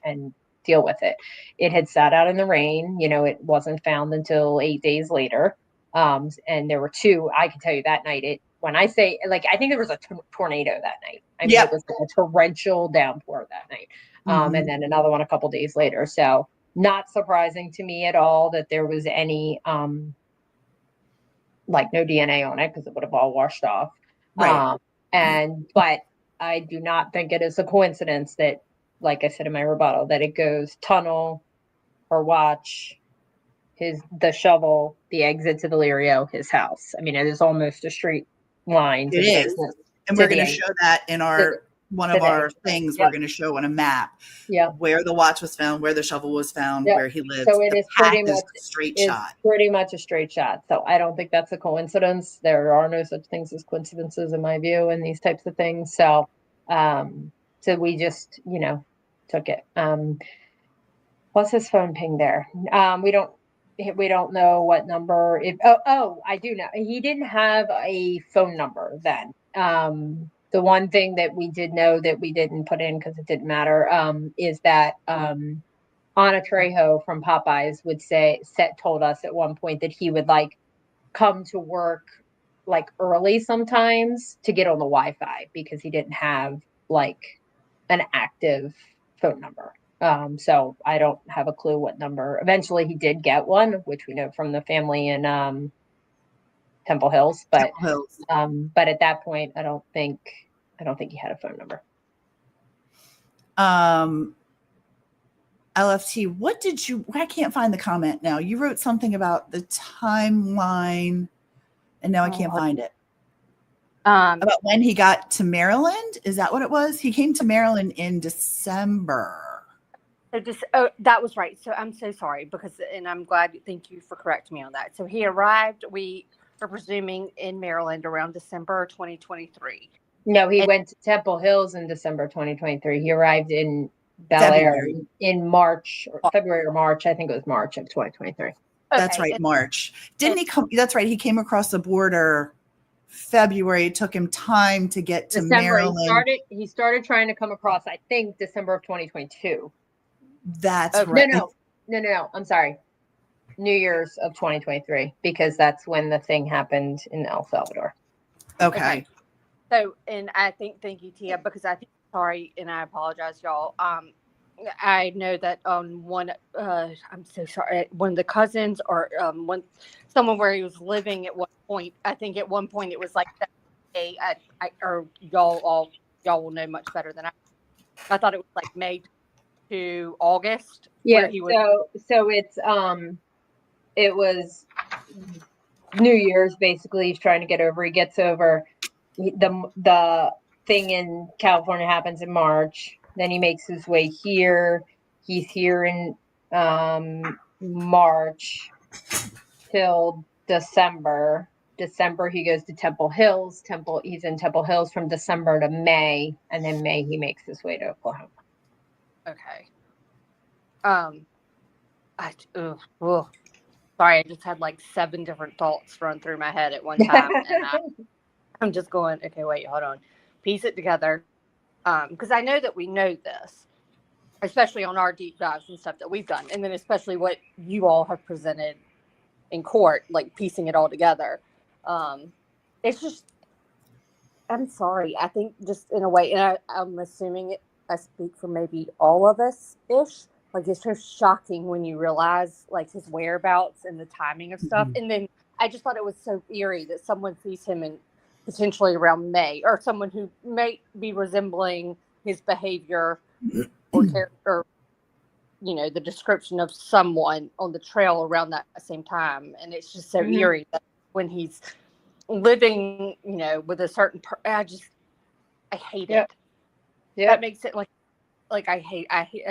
and deal with it. It had sat out in the rain, it wasn't found until 8 days later. And there were two, I can tell you that night, when I say, like, I think there was a tornado that night. I mean, It was a torrential downpour that night. And then another one a couple days later. So not surprising to me at all that there was any, like no DNA on it because it would have all washed off. Right. But I do not think it is a coincidence that, like I said in my rebuttal, that it goes tunnel, her watch, the shovel, the exit to the Lirio, his house. I mean, it is almost a straight line. It is. And we're going to show that in one of our things. We're going to show on a map where the watch was found, where the shovel was found, where he lives. So it is pretty much a straight shot. Pretty much a straight shot. So I don't think that's a coincidence. There are no such things as coincidences in my view in these types of things. So so we just, took it. What's his phone ping there? We don't know what number. I do know. He didn't have a phone number then. The one thing that we did know that we didn't put in because it didn't matter, is that Anna Trejo from Popeyes told us at one point that he would like come to work like early sometimes to get on the Wi-Fi because he didn't have like an active phone number. So I don't have a clue what number. Eventually he did get one, which we know from the family in Temple Hills, but at that point I don't think he had a phone number. LFT, I can't find the comment now. You wrote something about the timeline and now I can't find it. About when he got to Maryland? Is that what it was? He came to Maryland in December. So that was right. So I'm so sorry and I'm glad. Thank you for correcting me on that. So he arrived. We are presuming in Maryland around December 2023. No, he went to Temple Hills in December 2023. He arrived in Bel Air in March, or February or March. I think it was March of 2023. Okay. That's right, March. Didn't he come? That's right. He came across the border February. It took him time to get to Maryland. He started trying to come across, I think, December of 2022. That's right. No. I'm sorry. New Year's of 2023, because that's when the thing happened in El Salvador. Okay. So, and thank you, Tia, because sorry, and I apologize, y'all. I know that on I'm so sorry, one of the cousins or someone where he was living at one point, I think at one point it was like or y'all will know much better than I thought it was like May to August. Yeah. So it was New Year's, basically. He's trying to get over. He gets over. The thing in California happens in March. Then he makes his way here. He's here in March till December. December he goes to Temple Hills. He's in Temple Hills from December to May, and then May he makes his way to Oklahoma. Okay. Sorry, I just had like 7 different thoughts run through my head at one time, and I'm just going, okay, wait, hold on, piece it together, because I know that we know this, especially on our deep dives and stuff that we've done, and then especially what you all have presented in court, like piecing it all together. It's just, I'm sorry, I think just in a way, and I'm assuming I speak for maybe all of us ish. Like, it's so shocking when you realize like his whereabouts and the timing of stuff. Mm-hmm. And then I just thought it was so eerie that someone sees him in potentially around May, or someone who may be resembling his behavior or character, the description of someone on the trail around that same time. And it's just so eerie that when he's living, with a certain I hate it. Yeah. That makes it like I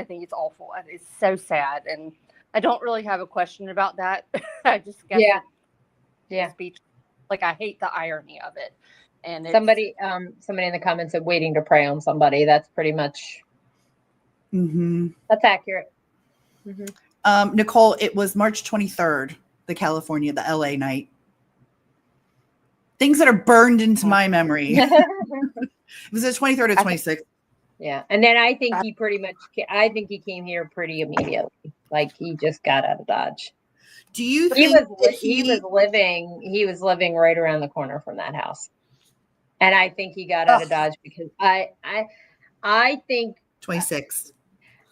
think it's awful, and it's so sad, and I don't really have a question about that. I just guess speech, like, I hate the irony of it. And somebody in the comments said waiting to prey on somebody. That's pretty much that's accurate. Nicole, it was March 23rd, the LA night. Things that are burned into my memory. It was the 23rd or 26th. Yeah. And then I think he came here pretty immediately. Like, he just got out of Dodge. Do you think he was living right around the corner from that house? And I think he got out of Dodge because I think 26.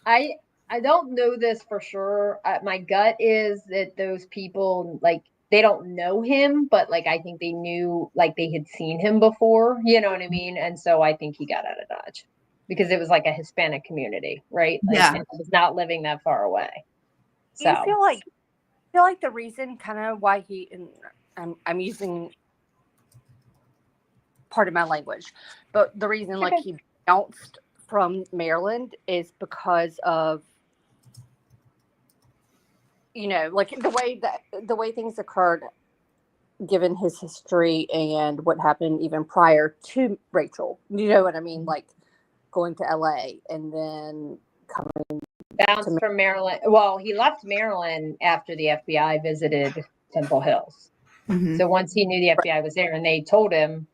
I don't know this for sure. My gut is that those people, like, they don't know him, but like, I think they knew, like, they had seen him before, you know what I mean? And so I think he got out of Dodge because it was like a Hispanic community, right? Like, yeah. And he was not living that far away. So I feel like the reason kind of why I'm using part of my language, but the reason like he bounced from Maryland is because of, like the way things occurred, given his history and what happened even prior to Rachel. You know what I mean? Like going to LA and then coming bounced from Maryland. Well, he left Maryland after the FBI visited Temple Hills. Mm-hmm. So once he knew the FBI was there and they told him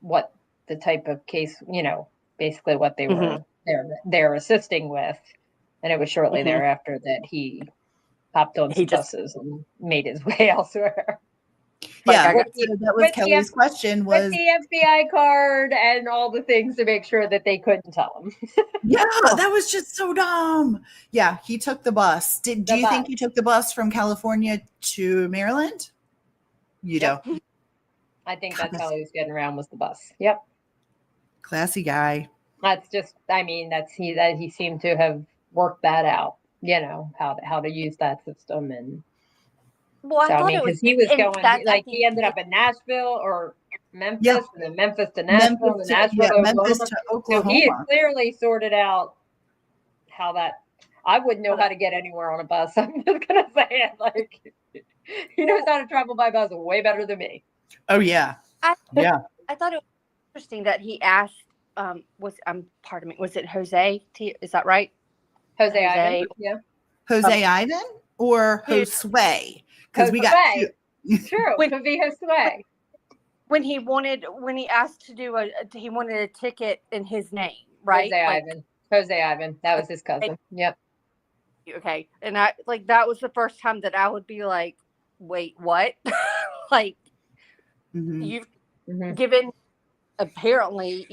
what the type of case, basically what they were they're assisting with, and it was shortly thereafter that he hopped on some buses and made his way elsewhere. Yeah, so that was Kelly's question. Was with the FBI card and all the things to make sure that they couldn't tell him. Yeah, that was just so dumb. Yeah, he took the bus. Do you think he took the bus from California to Maryland? You don't. I think that's how he was getting around, was the bus. Yep. Classy guy. That's just, he seemed to have worked that out, how to use that system. And well, I thought it was, he was going, like, he ended up in Nashville, or Memphis, Yep. and then Memphis to Nashville, and then Nashville to Oklahoma. Memphis to So he had Oklahoma. clearly sorted out how that. I wouldn't know how to get anywhere on a bus. I'm just gonna say it. Like, he knows how to travel by bus way better than me. Oh yeah, I yeah. thought it was interesting that he asked. Pardon me. Was it Jose? Is that right? Jose Ivan. Yeah. Jose Ivan or Josue? Because we got two. True. Could be Josue. When he asked to do he wanted a ticket in his name, right? Jose Ivan. That was his cousin. Yep. Okay. And that was the first time that I would be like, wait, what? Like, you've given, apparently,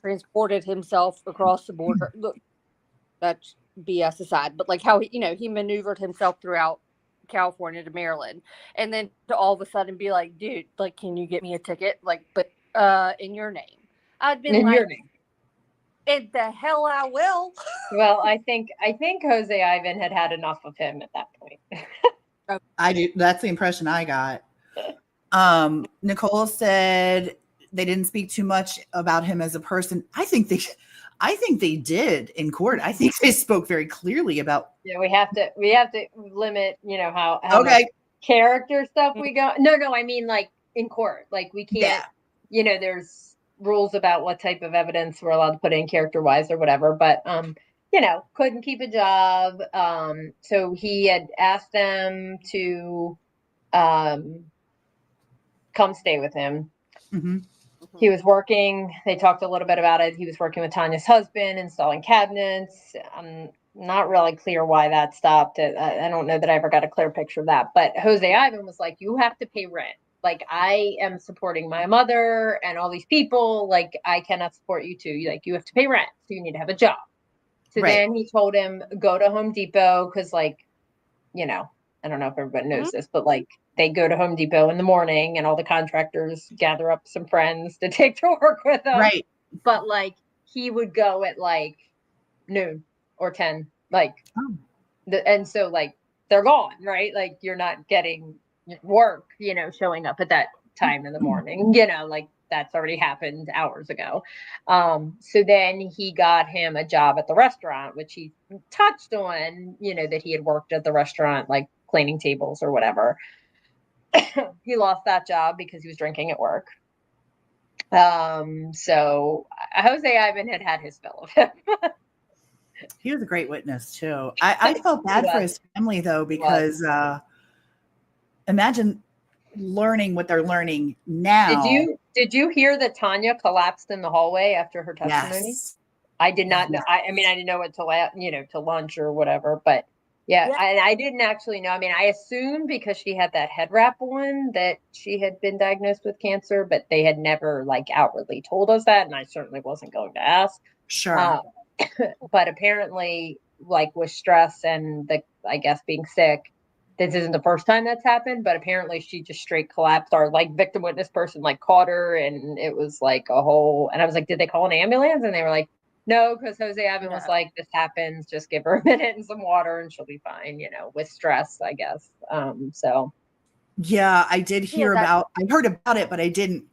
transported himself across the border. Look, that's BS aside, but like how he maneuvered himself throughout California to Maryland, and then to all of a sudden be like, dude, like, can you get me a ticket? Like, but in your name. I'd been like, your name. In the hell I will. Well, I think Jose Ivan had enough of him at that point. I do. That's the impression I got. Nicole said they didn't speak too much about him as a person. I think they did in court. I think they spoke very clearly about. Yeah, we have to limit, how much character stuff we go. No, I mean, like, in court, like, we can't, there's rules about what type of evidence we're allowed to put in character wise or whatever, but couldn't keep a job. So he had asked them to come stay with him. He was working, they talked a little bit about it. He was working with Tanya's husband, installing cabinets. I'm not really clear why that stopped. I don't know that I ever got a clear picture of that. But Jose Ivan was like, you have to pay rent. Like, I am supporting my mother and all these people. Like, I cannot support you too. Like, you have to pay rent. So you need to have a job. So then he told him, go to Home Depot. Cause like, I don't know if everybody knows this, but like, they go to Home Depot in the morning and all the contractors gather up some friends to take to work with them. Right. But like, he would go at like noon or 10, like, and so like, they're gone, right? Like, you're not getting work, showing up at that time in the morning, like, that's already happened hours ago. So then he got him a job at the restaurant, which he touched on, that he had worked at the restaurant, like cleaning tables or whatever. He lost that job because he was drinking at work. So Jose Ivan had his fill of him. He was a great witness too. I felt bad for his family though, because imagine learning what they're learning now. Did you hear that Tanya collapsed in the hallway after her testimony? Yes. I did not know. I mean, I didn't know it till lunch or whatever, but and I didn't actually know. I mean, I assumed because she had that head wrap on that she had been diagnosed with cancer, but they had never like outwardly told us that, and I certainly wasn't going to ask. Sure. But apparently, like, with stress and I guess being sick, this isn't the first time that's happened, but apparently she just straight collapsed. Our like victim witness person like caught her, and it was like a whole, and I was like, did they call an ambulance? And they were like, no, because Jose Ivan was like, this happens, just give her a minute and some water and she'll be fine, with stress, I guess. So yeah, I did hear I heard about it, but I didn't.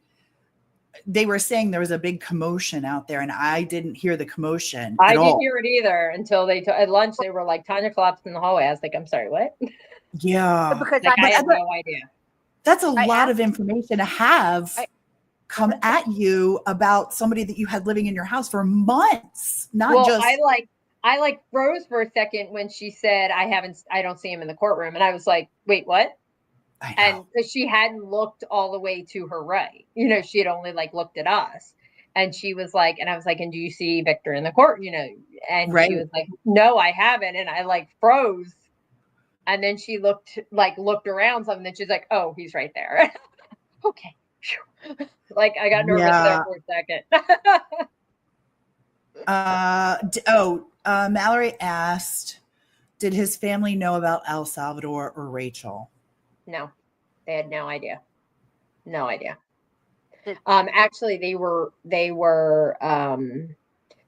They were saying there was a big commotion out there, and I didn't hear the commotion. I didn't hear it either until at lunch. They were like, Tanya collapsed in the hallway. I was like, I'm sorry, what? Yeah, because I had no idea. That's a lot of information to have come at you about somebody that you had living in your house for months. I froze for a second when she said, I don't see him in the courtroom, and I was like, wait, what? And because she hadn't looked all the way to her right, she had only like looked at us, and she was like, and I was like, and do you see Victor in the court? And she was like, no, I haven't. And I like froze, and then she looked around something, and she's like, oh, he's right there. Okay. Like, I got nervous there for a second. Mallory asked, did his family know about El Salvador or Rachel? No, they had no idea. No idea. Actually, they were so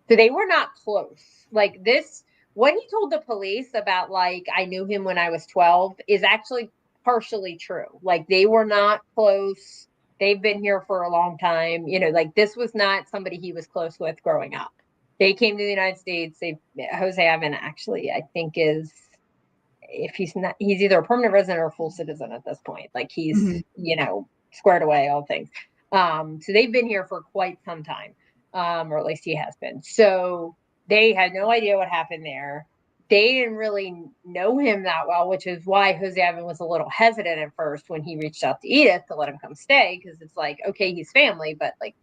they were not close. Like, this, what he told the police about, like, I knew him when I was 12 is actually partially true. Like, they were not close. they've been here for a long time. You know, like this was not somebody he was close with growing up. They came to the United States. Jose Ivan actually, I think if he's not, he's either a permanent resident or a full citizen at this point. Like he's, you know, squared away, all things. So they've been here for quite some time, or at least he has been. So they had no idea what happened there. They didn't really know him that well, which is why Jose Ivan was a little hesitant at first when he reached out to Edith to let him come stay, because it's like, okay, he's family, but like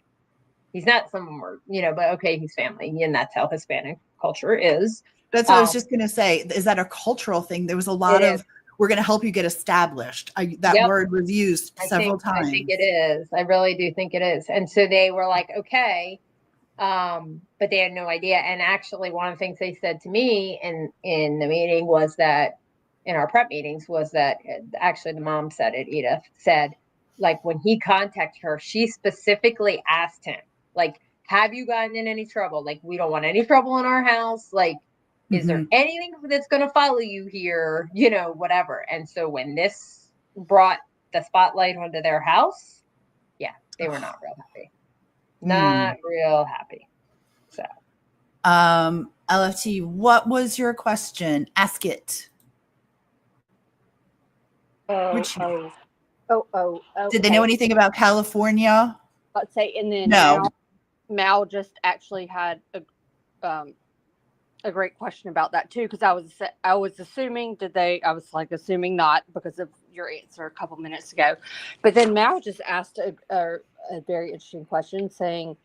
he's not someone we're, you know, but okay, he's family, and that's how Hispanic culture is. That's what I was just going to say. Is that a cultural thing? There was a lot of, we're going to help you get established. That word was used several times. I think it is. I really do think it is. And so they were like, okay. But they had no idea. And actually, one of the things they said to me in the meeting was that, in our prep meetings, was that actually the mom said it, Edith said, like when he contacted her, she specifically asked him, like, have you gotten in any trouble? Like, we don't want any trouble in our house. Like, is there anything that's going to follow you here? You know, whatever. And so when this brought the spotlight onto their house, yeah, they were not real happy. Not real happy. So, LFT, what was your question? Ask it. Okay. Did they know anything about California? I'd say, and then no. Mal just actually had a great question about that too, because I was assuming assuming not because of your answer a couple minutes ago, but then Mal just asked a very interesting question, saying,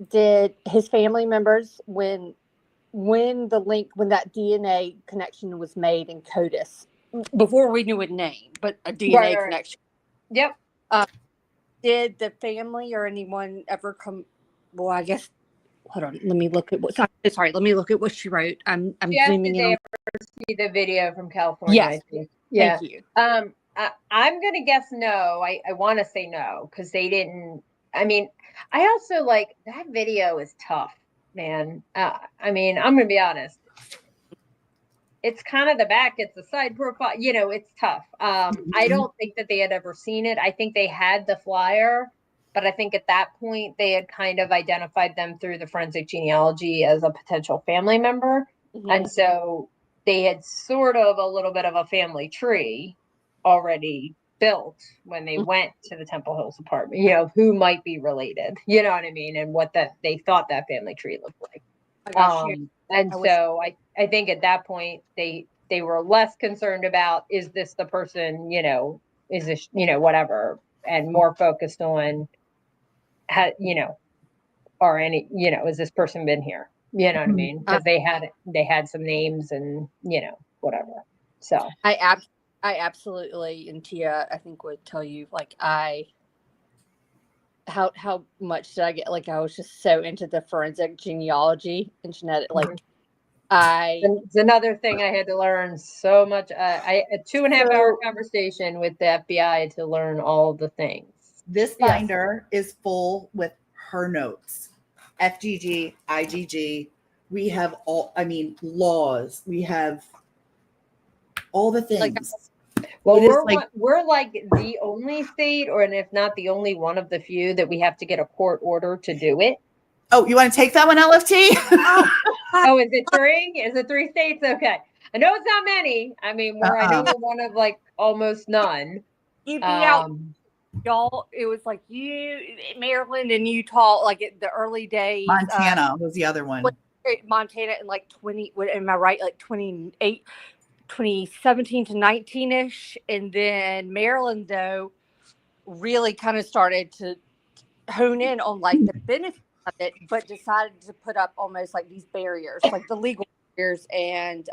did his family members when that DNA connection was made in CODIS, before we knew a name, but a DNA connection? Yep. Did the family or anyone ever come? Well, I guess. Hold on. Let me look at what. Sorry. Let me look at what she wrote. I'm zooming in. Did they ever see the video from California? Yes. I think. Yeah. Thank you. I'm gonna guess no. I want to say no because they didn't. I mean, I also like that video is tough, man. I mean, I'm gonna be honest. It's kind of the back, it's the side profile, you know, it's tough. I don't think that they had ever seen it. I think they had the flyer, but I think at that point they had kind of identified them through the forensic genealogy as a potential family member. And so they had sort of a little bit of a family tree already built when they went to the Temple Hills apartment, you know, who might be related, you know what I mean? And what they thought that family tree looked like. So I think at that point they were less concerned about, is this the person, you know, is this, you know, whatever, and more focused on how, you know, or any, you know, has this person been here? You know what I mean? Because they had some names and, you know, whatever. So I absolutely, and Tia, I think would tell you, like, how much did I get? Like, I was just so into the forensic genealogy and genetic, like, it's another thing I had to learn so much. A 2.5 hour conversation with the FBI to learn all the things. This binder is full with her notes. FGG, IGG. We have laws. We have all the things. Well, we're like the only state, and if not the only one of the few, that we have to get a court order to do it. Oh, you want to take that one, LFT? Oh, is it 3? Is it 3 states? Okay. I know it's not many. I mean, I know we're one of like almost none. You'd be out, y'all. It was like Maryland and Utah, like the early days. Montana was the other one. Montana in like 20, am I right? Like 2017 to 19-ish. And then Maryland, though, really kind of started to hone in on like the benefits of it, but decided to put up almost like these barriers, like the legal barriers and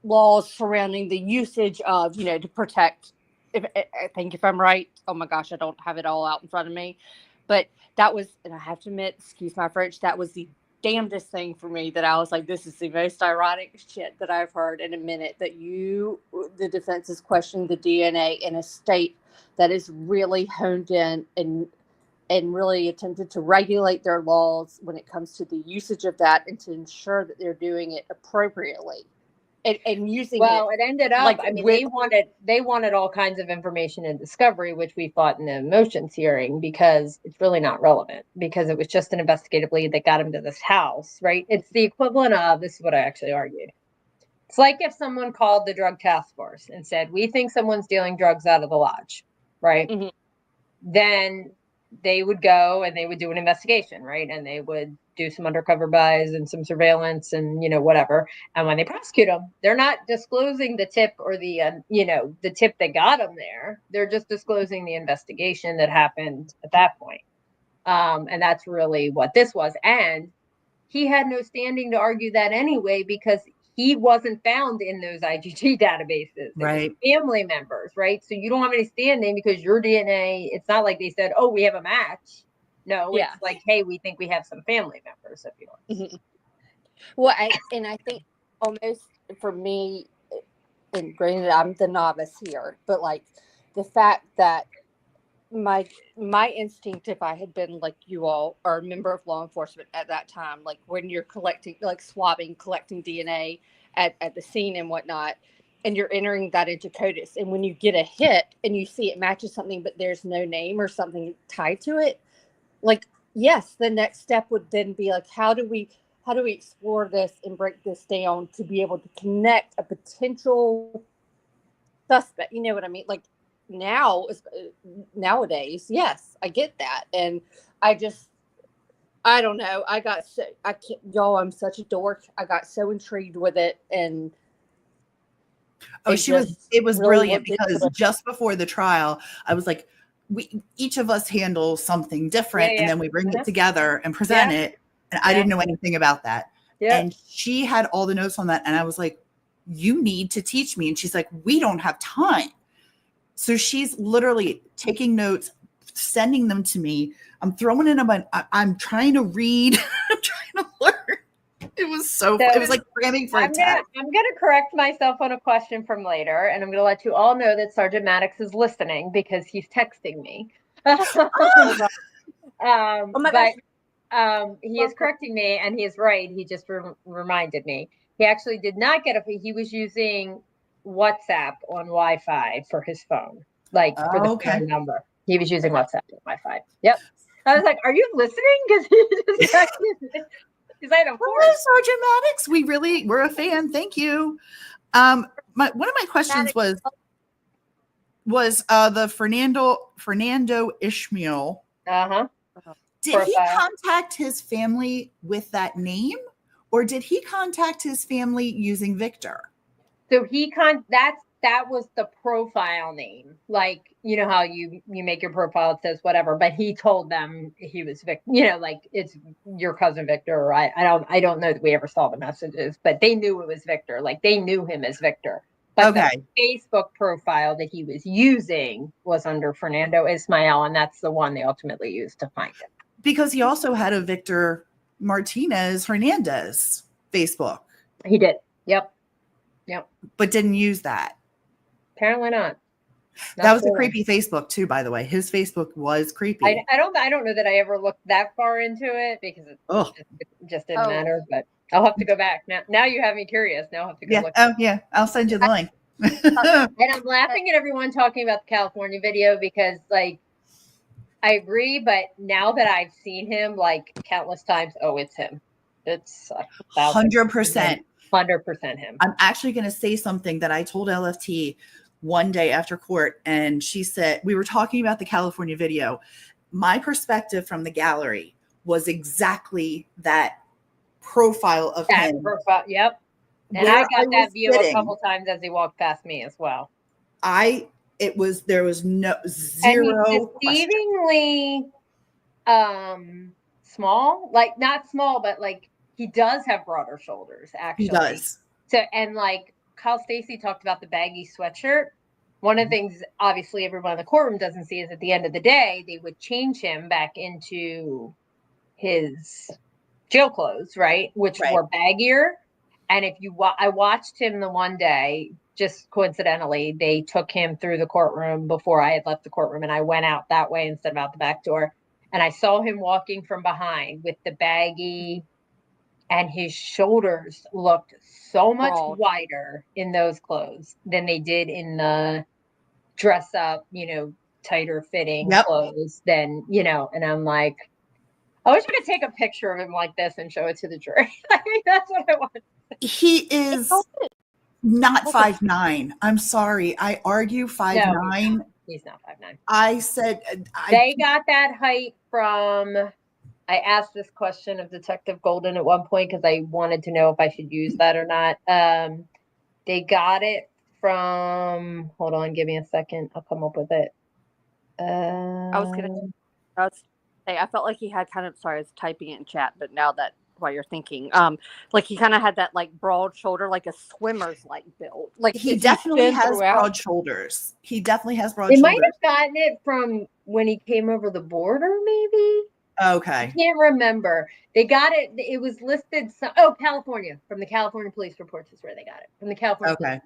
laws surrounding the usage of, you know, to protect. I think if I'm right, oh my gosh, I don't have it all out in front of me, but that was, and I have to admit, excuse my French, that was the damnedest thing for me, that I was like, this is the most ironic shit that I've heard in a minute, that the defense is questioning the DNA in a state that is really honed in and really attempted to regulate their laws when it comes to the usage of that and to ensure that they're doing it appropriately. and using Well, it. it ended up, Like, I mean, with, they wanted all kinds of information in discovery, which we fought in the motions hearing because it's really not relevant because it was just an investigative lead that got him to this house, right? It's the equivalent of, this is what I actually argued. It's like if someone called the drug task force and said, we think someone's dealing drugs out of the lodge, right? Mhm. Then they would go and they would do an investigation, right? And they would do some undercover buys and some surveillance and, whatever. And when they prosecute them, they're not disclosing the tip or the, the tip that got them there. They're just disclosing the investigation that happened at that point. And that's really what this was. And he had no standing to argue that anyway, because he wasn't found in those IgG databases. Right. Family members, right? So you don't have any standing because your DNA, it's not like they said, oh, we have a match. No, Yeah. it's like, hey, we think we have some family members of yours. Mhm. Well, I think almost for me, and granted, I'm the novice here, but like the fact that my instinct, if I had been like you all or a member of law enforcement at that time, like when you're collecting, like swabbing, collecting DNA at the scene and whatnot, and you're entering that into CODIS, and when you get a hit and you see it matches something, but there's no name or something tied to it, like, yes, the next step would then be like, how do we explore this and break this down to be able to connect a potential suspect? You know what I mean? Like, nowadays, yes, I get that. And I don't know. I can't, y'all, I'm such a dork. I got so intrigued with it. And it was really brilliant looked into because it. just before the trial, I was like, each of us handle something different, and then we bring it together and present it. And I didn't know anything about that. And she had all the notes on that. And I was like, you need to teach me. And she's like, we don't have time. So she's literally taking notes, sending them to me. I'm throwing in I'm trying to read. I'm trying to learn. It was it was like cramming for a test. I'm gonna correct myself on a question from later, and I'm gonna let you all know that Sergeant Maddox is listening because he's texting me. He is correcting me, and he is right. He just reminded me. He actually did not get he was using WhatsApp on Wi-Fi for his phone, like for the phone number. He was using WhatsApp on Wi-Fi. Yep. I was like, "Are you listening?" Because he just texted me. He's like, "Of course, Sergeant Maddox. We're a fan. Thank you." One of my questions was the Fernando Ishmael. Did he contact his family with that name, or did he contact his family using Victor? So that was the profile name. Like, you know how you make your profile, it says whatever, but he told them he was Victor, like it's your cousin Victor. Or I don't know that we ever saw the messages, but they knew it was Victor. Like they knew him as Victor. But the Facebook profile that he was using was under Fernando Ismael, and that's the one they ultimately used to find him. Because he also had a Victor Martinez Hernandez Facebook. He did. Yep. But didn't use that. Apparently not. That was a creepy Facebook too, by the way. His Facebook was creepy. I don't know that I ever looked that far into it because it just didn't matter. But I'll have to go back now. Now you have me curious. Now I'll have to go look. Oh yeah, I'll send you the link. And I'm laughing at everyone talking about the California video because, like, I agree, but now that I've seen him like countless times, it's him. It's 100%. 100% him. I'm actually going to say something that I told LFT one day after court, and she said, we were talking about the California video. My perspective from the gallery was exactly that profile of him. Profile, yep. And I got that view a couple times as he walked past me as well. There was no zero. And he's deceivingly small, like not small, but like he does have broader shoulders, actually. He does. So, and like Kyle Stacy talked about the baggy sweatshirt. One of the things, obviously, everyone in the courtroom doesn't see is at the end of the day, they would change him back into his jail clothes, right? Which were baggier. And if I watched him the one day, just coincidentally, they took him through the courtroom before I had left the courtroom, and I went out that way instead of out the back door. And I saw him walking from behind with the baggy and his shoulders looked so much Broad. wider in those clothes than they did in the dress up, tighter fitting Yep. clothes than, and I'm like, I wish I could take a picture of him like this and show it to the jury. I mean, that's what I want. He is not 5'9". I'm sorry. I argue 5'9". No, he's not 5'9". I said They got that height from. I asked this question of Detective Golden at one point because I wanted to know if I should use that or not. They got it from. Hold on, give me a second. I'll come up with it. I felt like he had kind of, sorry, I was typing it in chat, but now that while you're thinking, like he kind of had that like broad shoulder, like a swimmer's like build. Like he definitely has broad shoulders. He definitely has broad They shoulders. might have gotten it from when he came over the border, maybe. Okay. I can't remember. They got it. It was listed. California, from the California police reports is where they got it, from the California. Okay.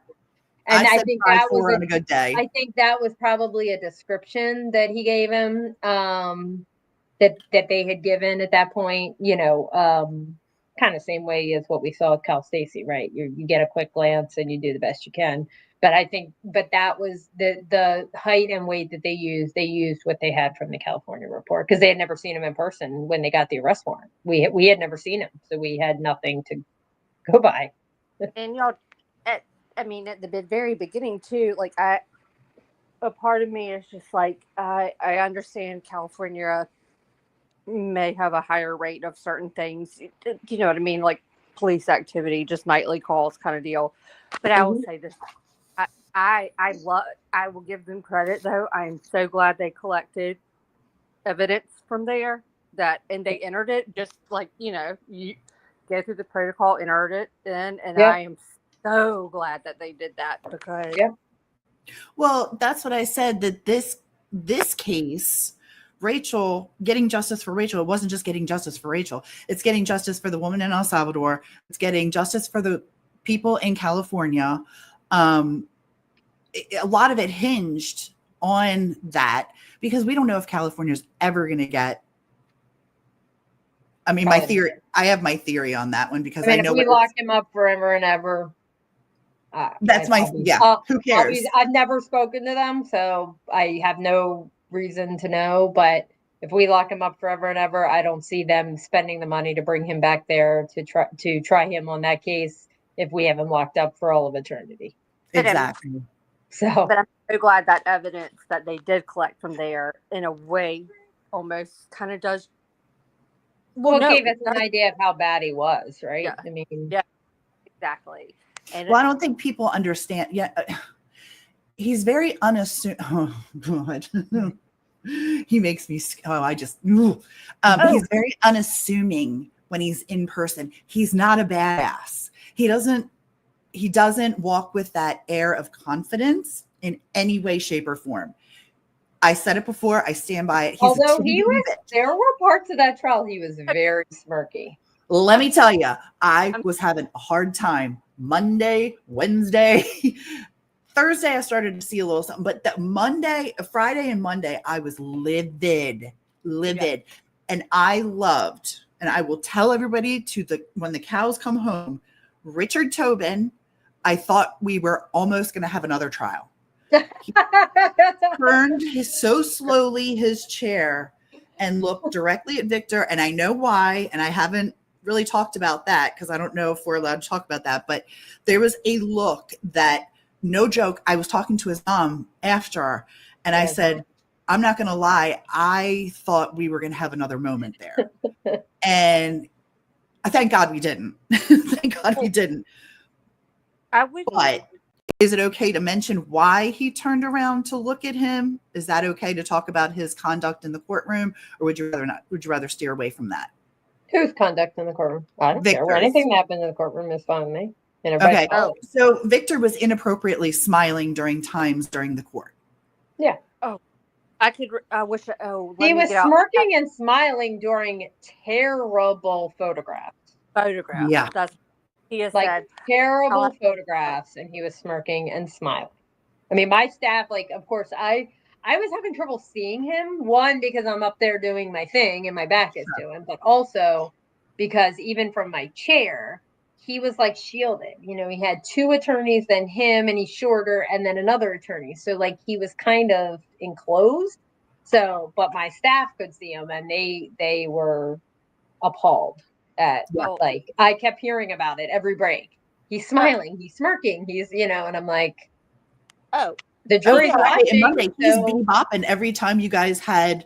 And I think that was on a good day. I think that was probably a description that he gave him, that they had given at that point, kind of same way as what we saw with Cal Stacy, right? You get a quick glance and you do the best you can. But I think, that was the height and weight that they used. They used what they had from the California report because they had never seen him in person when they got the arrest warrant. We had never seen him, so we had nothing to go by. And y'all, at the very beginning too, like a part of me is just like I understand California may have a higher rate of certain things. You know what I mean? Like police activity, just nightly calls kind of deal. But I will say this. I will give them credit though. I am so glad they collected evidence from there and they entered it just like, you go through the protocol, entered it in. And I am so glad that they did that because. Well, that's what I said, that this case, Rachel, getting justice for Rachel, it wasn't just getting justice for Rachel. It's getting justice for the woman in El Salvador. It's getting justice for the people in California. A lot of it hinged on that because we don't know if California's ever going to get. I mean, I have my theory on that one because I know if we lock him up forever and ever. Who cares? I've never spoken to them, so I have no reason to know. But if we lock him up forever and ever, I don't see them spending the money to bring him back there to try him on that case if we have him locked up for all of eternity. Exactly. But I'm so glad that evidence that they did collect from there in a way almost kind of does. Well, it gave us an idea of how bad he was, right? Yeah. I mean, yeah, exactly. And I don't think people understand yet. He's very unassuming. Oh God, he makes me. He's very unassuming when he's in person. He's not a badass. He doesn't walk with that air of confidence in any way, shape, or form. I said it before. I stand by it. Although there were parts of that trial he was very smirky. Let me tell you, I was having a hard time Monday, Wednesday, Thursday. I started to see a little something, but that Friday and Monday, I was livid. Yeah. And I loved, and I will tell everybody when the cows come home, Richard Tobin, I thought we were almost going to have another trial. He turned so slowly his chair and looked directly at Victor. And I know why. And I haven't really talked about that because I don't know if we're allowed to talk about that. But there was a look that, no joke, I was talking to his mom after, and I said, I'm not going to lie, I thought we were going to have another moment there. And thank God we didn't. Thank God we didn't. But is it okay to mention why he turned around to look at him? Is that okay to talk about his conduct in the courtroom, or would you rather not? Would you rather steer away from that? Whose conduct in the courtroom? I don't care. Anything that happened in the courtroom is fine with me. Okay. So Victor was inappropriately smiling during the court. Yeah. Oh, I could. I wish. Oh, he was smirking and smiling during terrible photographs. Yeah. He has like said terrible photographs, and he was smirking and smiling. I mean, my staff, of course, I was having trouble seeing him. One, because I'm up there doing my thing and my back is doing, but also because even from my chair, he was like shielded. You know, he had two attorneys, then him, and he's shorter, and then another attorney. So like he was kind of enclosed. So, but my staff could see him, and they were appalled at like I kept hearing about it every break. He's smiling, he's smirking, he's and I'm like, oh, the jury's watching. And Monday, he's bebopping every time you guys had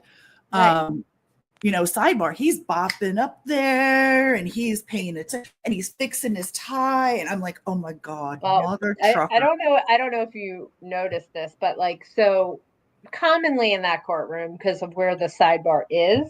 sidebar. He's bopping up there and he's paying attention and he's fixing his tie. And I'm like, oh my God, mother trucker. I don't know if you noticed this, but like, so commonly in that courtroom, because of where the sidebar is,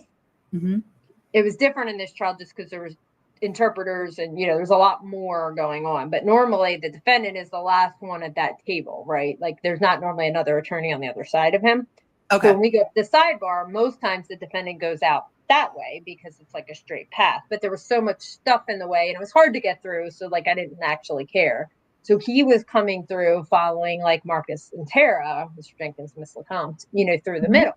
it was different in this trial just because there was interpreters and there's a lot more going on. But normally the defendant is the last one at that table, right? Like there's not normally another attorney on the other side of him. Okay. So when we go to the sidebar, most times the defendant goes out that way because it's like a straight path. But there was so much stuff in the way and it was hard to get through. So like I didn't actually care. So he was coming through following like Marcus and Tara, Mr. Jenkins, Miss LeCompte, through the middle,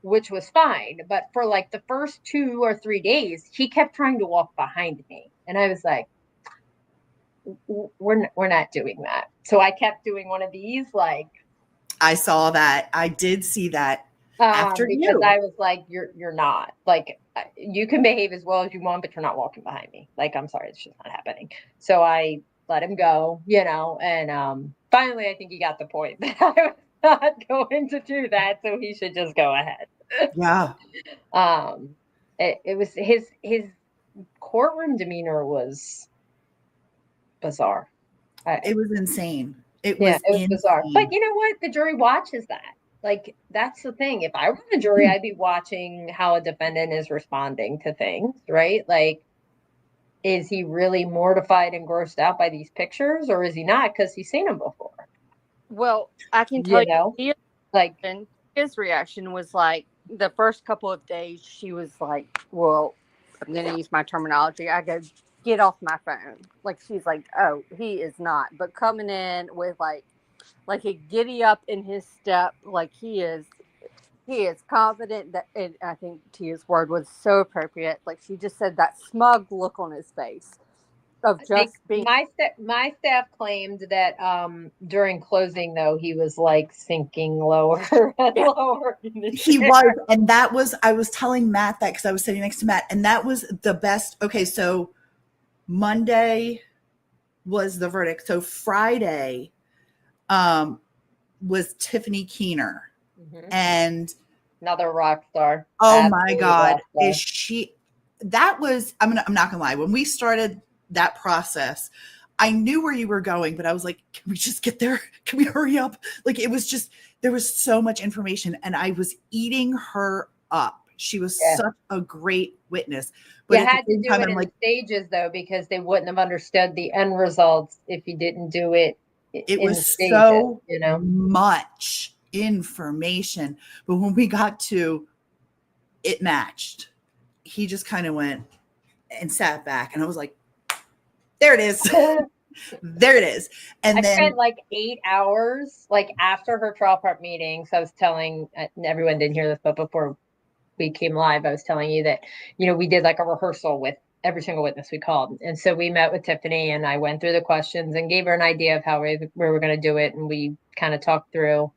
which was fine. But for like the first 2 or 3 days, he kept trying to walk behind me. And I was like, we're not doing that. So I kept doing one of these, like. I saw that. I did see that after because you. I was like, you're not. Like, you can behave as well as you want, but you're not walking behind me. Like, I'm sorry, it's just not happening. So I let him go, and finally I think he got the point that I was not going to do that, so he should just go ahead. Yeah. It was his courtroom demeanor was bizarre. It was insane. It was insane. Bizarre. But you know what? The jury watches that. Like, that's the thing. If I were the jury, I'd be watching how a defendant is responding to things, right? Like, is he really mortified and grossed out by these pictures, or is he not because he's seen them before? Well, I can tell his reaction was like the first couple of days. She was like, "Well, I'm going to use my terminology." I go, "Get off my phone!" Like she's like, "Oh, he is not," but coming in with like a giddy up in his step, like he is confident that, and I think Tia's word was so appropriate. Like she just said, that smug look on his face of just being. My staff claimed that during closing, though, he was like sinking lower and lower. He was, and that was, I was telling Matt that because I was sitting next to Matt, and that was the best. Okay, so Monday was the verdict. So Friday was Tiffany Keener. And another rock star. Oh my God. Is she, that was, I'm not gonna lie. When we started that process, I knew where you were going, but I was like, can we just get there? Can we hurry up? Like, it was just, there was so much information and I was eating her up. She was such a great witness. But you had to do it in stages though, because they wouldn't have understood the end results if you didn't do it. It was stages, so much information, but when we got to it matched, he just kind of went and sat back and I was like, there it is. There it is. And then spent like 8 hours like after her trial prep meeting. So I was telling everyone didn't hear this, but before we came live, I was telling you that we did like a rehearsal with every single witness we called. And so we met with Tiffany and I went through the questions and gave her an idea of how we were going to do it. And we kind of talked through.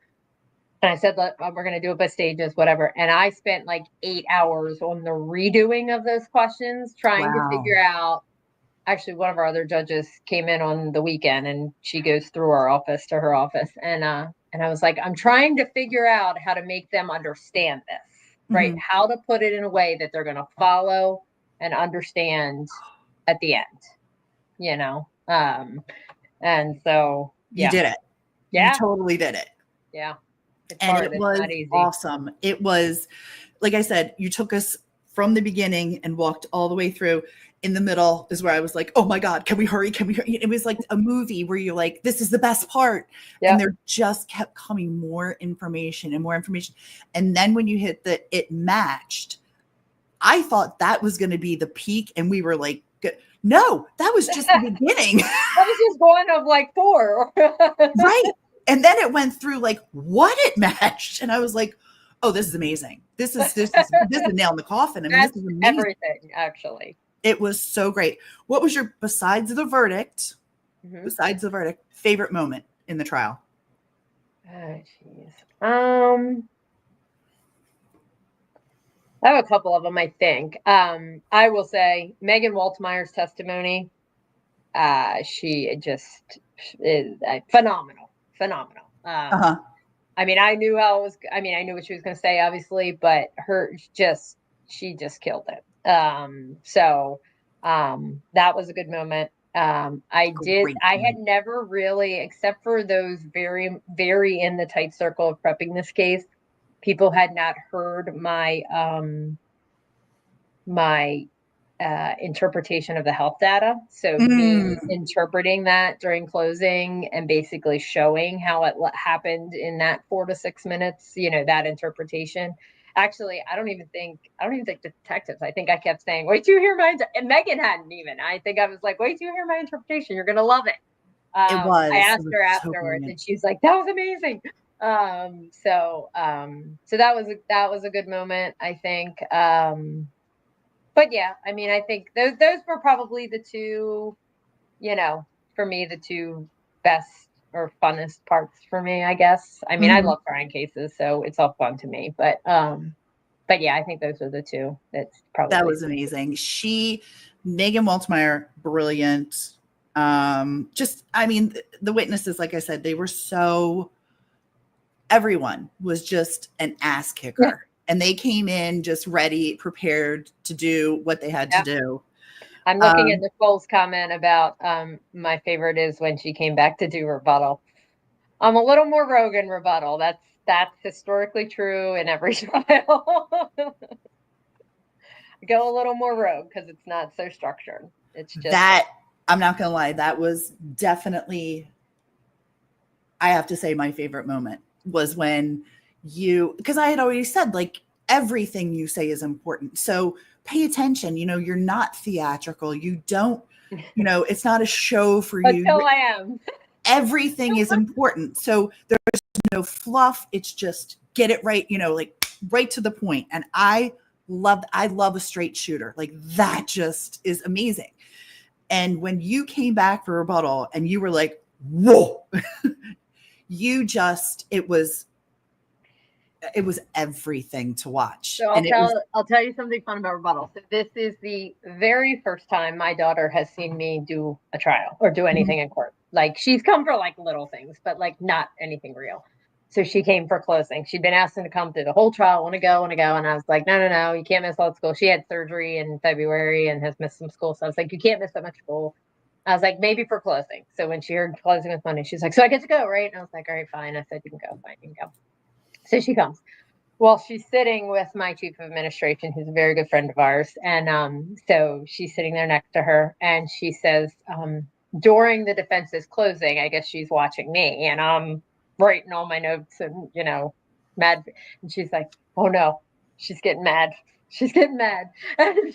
And I said, we're going to do it by stages, whatever. And I spent like 8 hours on the redoing of those questions, trying to figure out. Actually, one of our other judges came in on the weekend and she goes through our office to her office. And I was like, I'm trying to figure out how to make them understand this, right? How to put it in a way that they're going to follow and understand at the end, and so you did it. Yeah, you totally did it. Yeah. And it was awesome. It was, like I said, you took us from the beginning and walked all the way through. In the middle is where I was like, oh my God, can we hurry? Can we hurry? It was like a movie where you're like, this is the best part. Yep. And there just kept coming more information and more information. And then when you hit it matched, I thought that was going to be the peak. And we were like, no, that was just the beginning. That was just one of like 4. Right. And then it went through like what it matched. And I was like, oh, this is amazing. This is a nail in the coffin. I mean, this is amazing. Everything, actually. It was so great. What was your, besides the verdict, favorite moment in the trial? Oh, jeez. I have a couple of them, I think. I will say Megan Waltmeyer's testimony. She just is phenomenal. I mean, I knew I knew what she was going to say, obviously, but she just killed it. That was a good moment. I had never really, except for those very, very in the tight circle of prepping this case, people had not heard my interpretation of the health data. So me interpreting that during closing and basically showing how it happened in that 4 to 6 minutes, that interpretation. Actually, I don't even think detectives. I think I kept saying, wait till you hear and Megan hadn't even. I think I was like, wait till you hear my interpretation. You're going to love it. It was. I asked her afterwards and she's like, that was amazing. So that was a good moment, I think. But yeah, I mean, I think those were probably the two, for me, the two best or funnest parts for me, I guess. I mean, I love trying cases, so it's all fun to me. But yeah, I think those are the two. That was amazing. Megan Waltmeyer, brilliant. The witnesses, like I said, they were everyone was just an ass kicker. Yeah. And they came in just ready, prepared to do what they had to do. I'm looking at Nicole's comment about my favorite is when she came back to do rebuttal. I'm a little more rogue in rebuttal. That's historically true in every trial. Go a little more rogue because it's not so structured. It's just that. I'm not going to lie. That was definitely, I have to say, my favorite moment was when because I had already said, like, everything you say is important. So pay attention. You're not theatrical. You don't, it's not a show for you. Until I am. Everything is important. So there's no fluff. It's just get it right, like right to the point. And I love a straight shooter. Like, that just is amazing. And when you came back for rebuttal and you were like, whoa, it was everything to watch. So I'll tell you something fun about rebuttal. So this is the very first time my daughter has seen me do a trial or do anything in court. Like, she's come for like little things, but like not anything real. So she came for closing. She'd been asked to come through the whole trial, want to go. And I was like, no, you can't miss all school. She had surgery in February and has missed some school. So I was like, you can't miss that much school. I was like, maybe for closing. So when she heard closing was Monday, she's like, so I get to go, right? And I was like, all right, fine. I said, you can go, fine, you can go. So she comes. Well, she's sitting with my chief of administration, who's a very good friend of ours. And so she's sitting there next to her. And she says, during the defense's closing, I guess she's watching me. And I'm writing all my notes and, mad. And she's like, oh, no, she's getting mad. She's getting mad. And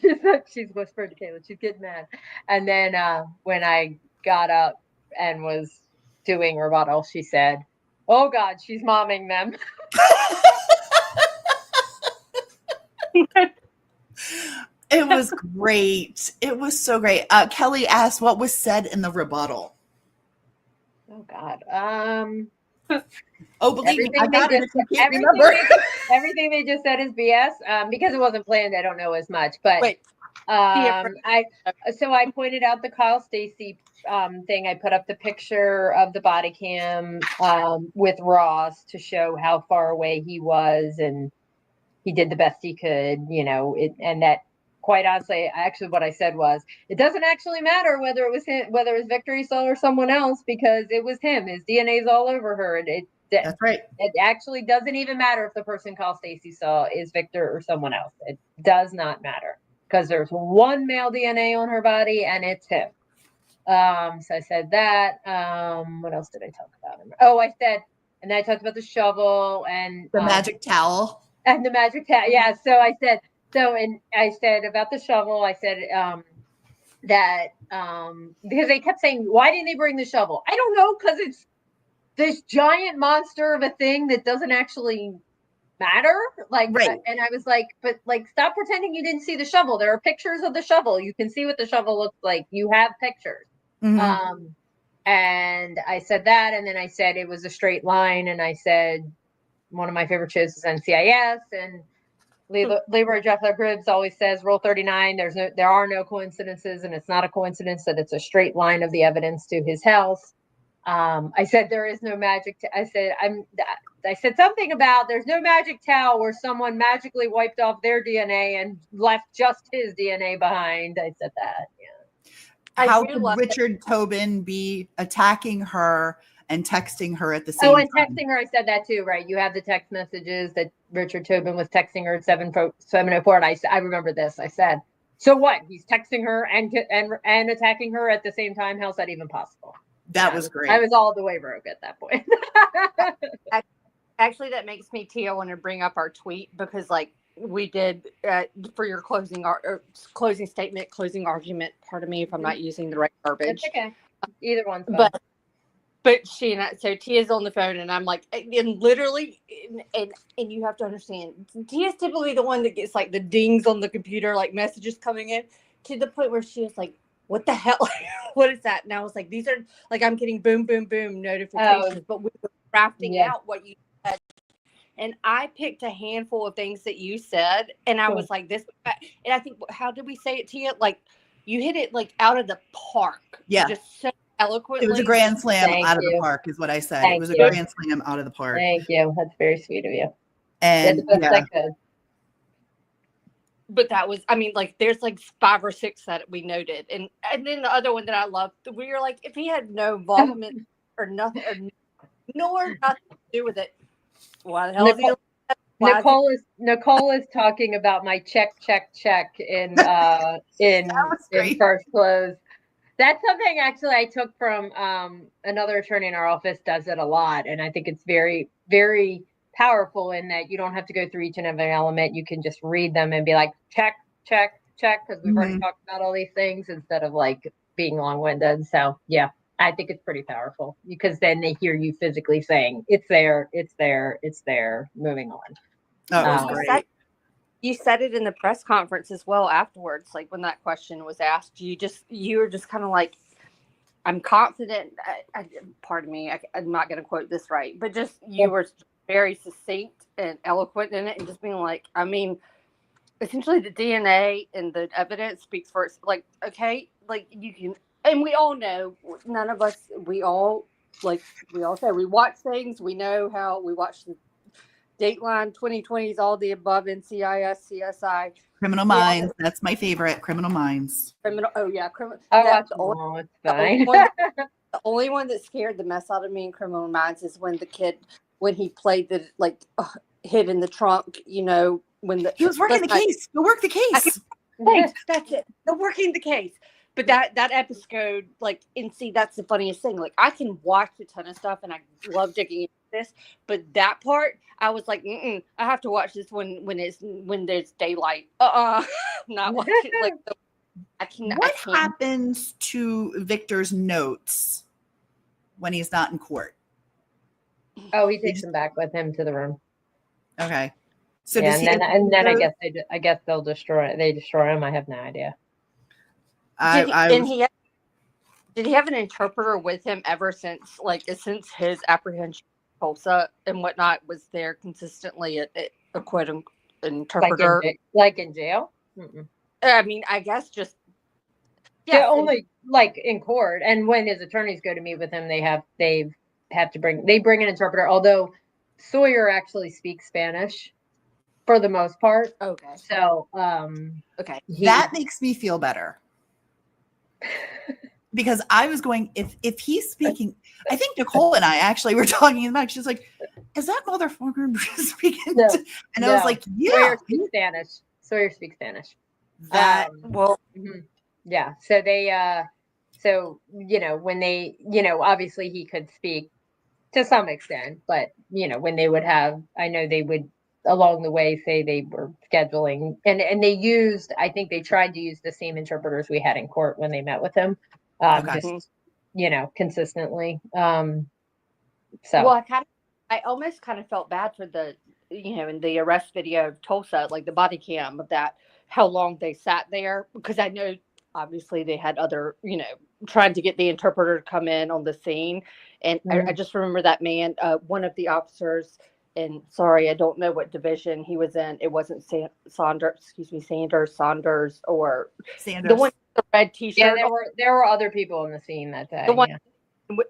she's whispered to Kayla, she's getting mad. And then when I got up and was doing rebuttal, she said, oh, God, she's momming them. It was great. It was so great. Kelly asked, what was said in the rebuttal? Oh, God. Believe me, I got it if you can't remember. Everything they just said is BS. Because it wasn't planned, I don't know as much. But I pointed out the Kyle Stacy thing. I put up the picture of the body cam with Ross to show how far away he was, and he did the best he could, and that, quite honestly, actually what I said was, it doesn't actually matter whether it was him, whether it was Victor he saw or someone else, because it was him. His DNA is all over her. That's right. It actually doesn't even matter if the person Kyle Stacy saw is Victor or someone else. It does not matter, because there's one male DNA on her body and it's him. So I said that. What else did I talk about? And I talked about the shovel and the magic towel. And the magic towel. Yeah. So I said about the shovel, I said that because they kept saying, why didn't they bring the shovel? I don't know, because it's this giant monster of a thing that doesn't actually matter? Like, Right. and I was like, but like, stop pretending you didn't see the shovel. There are pictures of the shovel. You can see what the shovel looks like. You have pictures. Mhm. And I said that, and then I said it was a straight line, and I said one of my favorite shows is NCIS, and Leroy Jeffler Gribbs always says Rule 39. There are no coincidences, and it's not a coincidence that it's a straight line of the evidence to his house. I said there is no magic. I said something about there's no magic towel where someone magically wiped off their DNA and left just his DNA behind. I said that. Yeah. How could Richard Tobin be attacking her and texting her at the same time? Oh, and texting her, I said that too, right? You have the text messages that Richard Tobin was texting her at 7:04, and I remember this. I said, so what? He's texting her and attacking her at the same time? How's that even possible? That was great. I was all the way broke at that point. Actually, that makes me, Tia, want to bring up our tweet because, like, we did for your closing statement, closing argument. Pardon me if I'm not using the right verbiage. It's okay. Either one's fine. But she and I, so Tia's on the phone, and I'm like, and literally, and you have to understand, Tia's typically the one that gets like the dings on the computer, like messages coming in, to the point where she was like, "What the hell? What is that?" And I was like, "These are like I'm getting boom, boom, boom notifications," but we were crafting out what you said. And I picked a handful of things that you said, and I was like, "This," and I think, how did we say it, Tia? Like, you hit it like out of the park. Yeah, just so eloquently. It was a grand slam out of the park, is what I said. It was a grand slam out of the park. Thank you. That's very sweet of you. And but that was, I mean, like, there's like 5 or 6 that we noted, and then the other one that I loved, we were like, if he had no involvement or nothing, nor nothing to do with it, why the hell is he? Nicole is talking about my check in first close. That's something actually I took from another attorney in our office does it a lot. And I think it's very, very powerful in that you don't have to go through each and every element. You can just read them and be like, check, because we've already talked about all these things instead of like being long-winded. So yeah, I think it's pretty powerful because then they hear you physically saying, it's there, moving on. Oh, great. You said it in the press conference as well afterwards, like when that question was asked, you were just kind of like, I'm confident. Pardon me, I'm not going to quote this right, but just you were very succinct and eloquent in it, and just being like, I mean, essentially the DNA and the evidence speaks for itself. Like, okay, like you can, and we all know, none of us, we all say we watch things, we know how we watch the Dateline, 2020s, all the above, NCIS, CSI. Criminal Minds. That's my favorite. Criminal Minds. Oh, yeah. Criminal. It's fine. The only one that scared the mess out of me in Criminal Minds is when the kid, when he played the, hid in the trunk, you know, when he was working the case. Go work the case. That's it. They're working the case. But that episode, and see, that's the funniest thing. Like, I can watch a ton of stuff, and I love digging into this. But that part, I was like, I have to watch this when there's daylight. I'm not watching. I cannot. What happens to Victor's notes when he's not in court? Oh, he takes them back with him to the room. Okay. So yeah, and then I guess they'll destroy. They destroy him. I have no idea. Did he have an interpreter with him ever since his apprehension, Tulsa and whatnot? Was there consistently a quote interpreter, like in jail? Mm-mm. I mean, I guess just only like in court, and when his attorneys go to meet with him, they bring an interpreter. Although Sawyer actually speaks Spanish for the most part. Okay. So okay, that makes me feel better. Because I was going, if he's speaking, I think Nicole and I actually were talking about, she's like, is that motherfucker speaking? No, and I was like, yeah. Sawyer speaks Spanish. Yeah. So they, when they, obviously he could speak to some extent, but, when they would have, I know they would along the way say they were scheduling and I think they tried to use the same interpreters we had in court when they met with him. Just, consistently. Well, I almost kind of felt bad for the in the arrest video of Tulsa, like the body cam of that, how long they sat there, because I know obviously they had other, trying to get the interpreter to come in on the scene. And I just remember that man, one of the officers, and sorry, I don't know what division he was in. It wasn't Saunders, or Sanders. the one with the red t-shirt. Yeah, there were other people in the scene that day. The one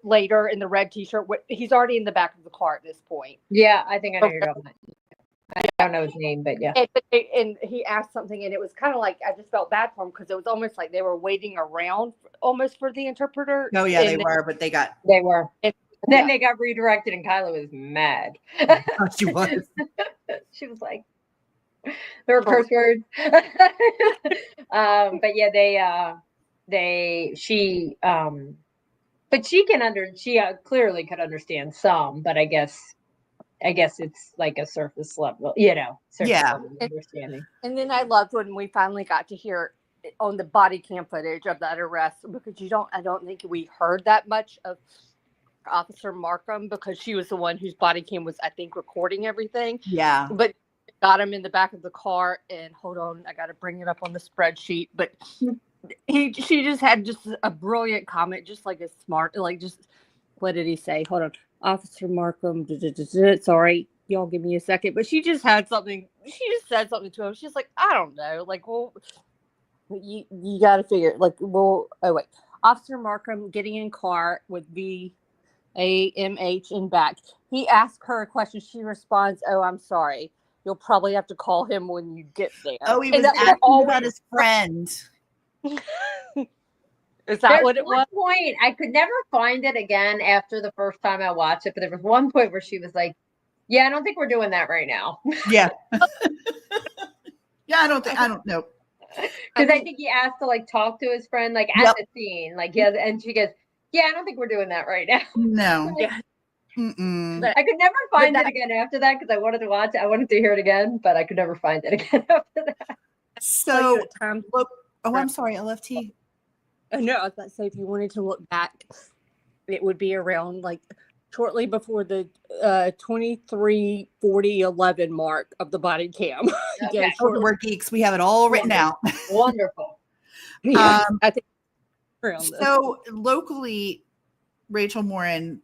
later in the red t-shirt. He's already in the back of the car at this point. Yeah, I think I know you're talking about. I don't know his name, but yeah. And he asked something, and it was kind of like, I just felt bad for him, because it was almost like they were waiting around almost for the interpreter. Oh yeah, they were, but they were. Then they got redirected, and Kyla was mad. She was. She was like, there were curse words. But yeah, but she clearly could understand some, but I guess it's like a surface level, level understanding. And then I loved when we finally got to hear on the body cam footage of that arrest, because I don't think we heard that much of Officer Markham, because she was the one whose body cam was, I think, recording everything. Yeah. But got him in the back of the car, and hold on, I got to bring it up on the spreadsheet. But she just had just a brilliant comment, just like a smart, like, just, what did he say? Hold on. Officer Markham, sorry, y'all give me a second. But she just said something to him. She's like, I don't know. Like, well, you got to figure, like, well, oh, wait. Officer Markham getting in car with VAMH in back. He asked her a question. She responds, oh, I'm sorry. You'll probably have to call him when you get there. Oh, he was asking about his friend. Is that what it was? Point, I could never find it again after the first time I watched it, but there was one point where she was like, yeah, I don't think we're doing that right now. Yeah. Yeah, I don't know. Because I think he asked to like talk to his friend, like at the scene, like, yeah, and she goes, yeah, I don't think we're doing that right now. No. Yeah. I could never find it again after that, because I wanted to watch it. I wanted to hear it again, but I could never find it again after that. So, look, I'm sorry, LFT. No, I was about to say, if you wanted to look back, it would be around like shortly before the 23:40:11 mark of the body cam. Okay. We're geeks. We have it all written out. Wonderful. I think so locally, Rachel Morin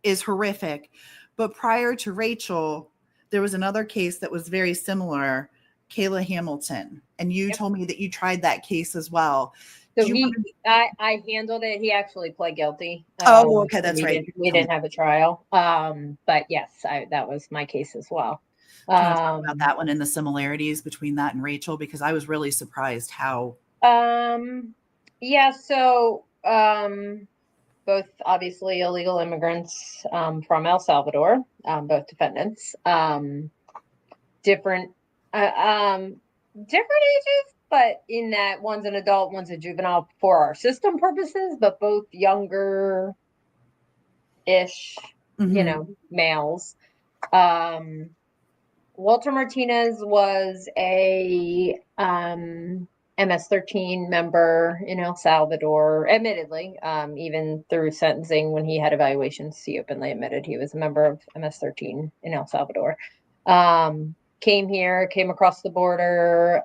is horrific. But prior to Rachel, there was another case that was very similar, Kayla Hamilton. And you told me that you tried that case as well. So I handled it. He actually pled guilty. Oh, okay, that's right. We didn't have a trial. But yes, that was my case as well. Can you talk about that one and the similarities between that and Rachel? Because I was really surprised how. Yeah. So both obviously illegal immigrants from El Salvador, both defendants, different ages, but in that one's an adult, one's a juvenile for our system purposes, but both younger-ish, males. Walter Martinez was a MS-13 member in El Salvador, admittedly, even through sentencing when he had evaluations, he openly admitted he was a member of MS-13 in El Salvador. Came here, came across the border,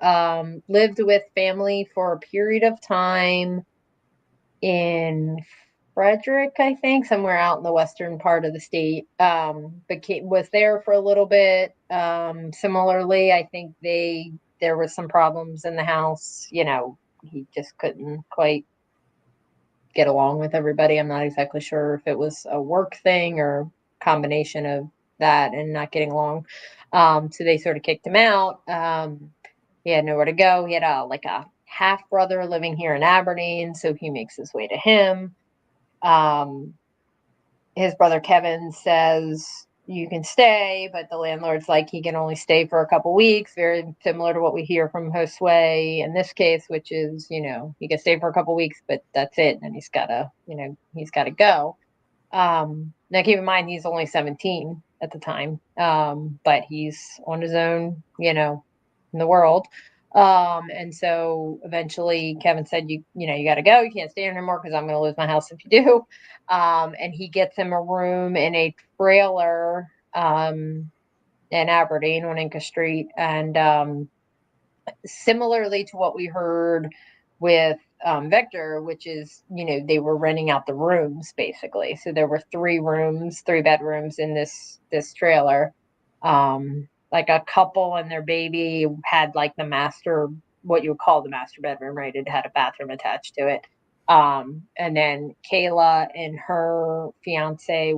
lived with family for a period of time in Frederick, I think, somewhere out in the western part of the state, but was there for a little bit. Similarly, I think there were some problems in the house. He just couldn't quite get along with everybody. I'm not exactly sure if it was a work thing or combination of that and not getting along. So they sort of kicked him out. He had nowhere to go. He had a half brother living here in Aberdeen, so he makes his way to him. His brother Kevin says you can stay, but the landlord's like he can only stay for a couple weeks. Very similar to what we hear from Josue in this case, which is he can stay for a couple weeks, but that's it, and he's gotta go. Now keep in mind he's only 17 at the time, but he's on his own, in the world. And so eventually Kevin said, you got to go. You can't stay anymore because I'm going to lose my house if you do. And he gets him a room in a trailer in Aberdeen on Inca Street. And similarly to what we heard with Victor, which is, they were renting out the rooms basically. So there were 3 bedrooms in this trailer. Like a couple and their baby had like what you would call the master bedroom, right? It had a bathroom attached to it. And then Kayla and her fiance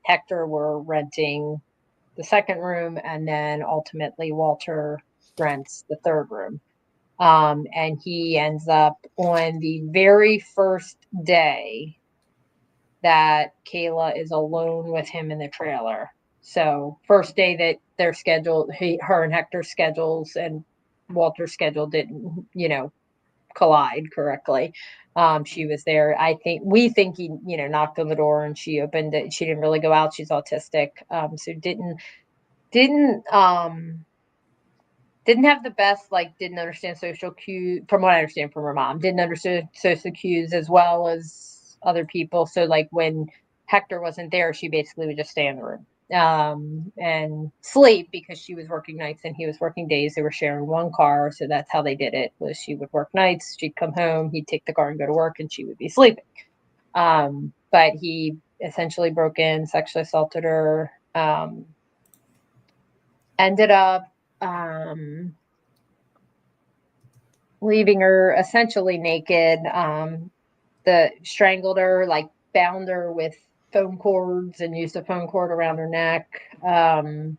Hector were renting the second room, and then ultimately Walter rents the third room. And he ends up on the very first day that Kayla is alone with him in the trailer. So first day that they're scheduled, her and Hector's schedules and Walter's schedule didn't, collide correctly. She was there. We think he, knocked on the door and she opened it. She didn't really go out. She's autistic. So didn't have the best, didn't understand social cues, from what I understand from her mom, didn't understand social cues as well as other people. So when Hector wasn't there, she basically would just stay in the room and sleep, because she was working nights and he was working days. They were sharing one car. So that's how they did it, was she would work nights, she'd come home, he'd take the car and go to work, and she would be sleeping. But he essentially broke in, sexually assaulted her, ended up leaving her essentially naked. Strangled her, bound her with phone cords and used a phone cord around her neck. So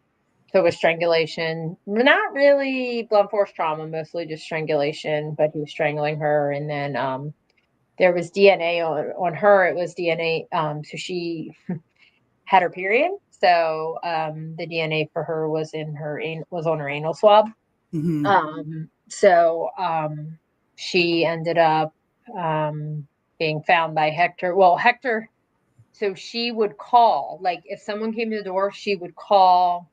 it was strangulation, not really blunt force trauma, mostly just strangulation, but he was strangling her. And then there was DNA on her. It was DNA. So she had her period. So the DNA for her was on her anal swab. Mm-hmm. So she ended up being found by Hector. Well, Hector, so she would call, if someone came to the door, she would call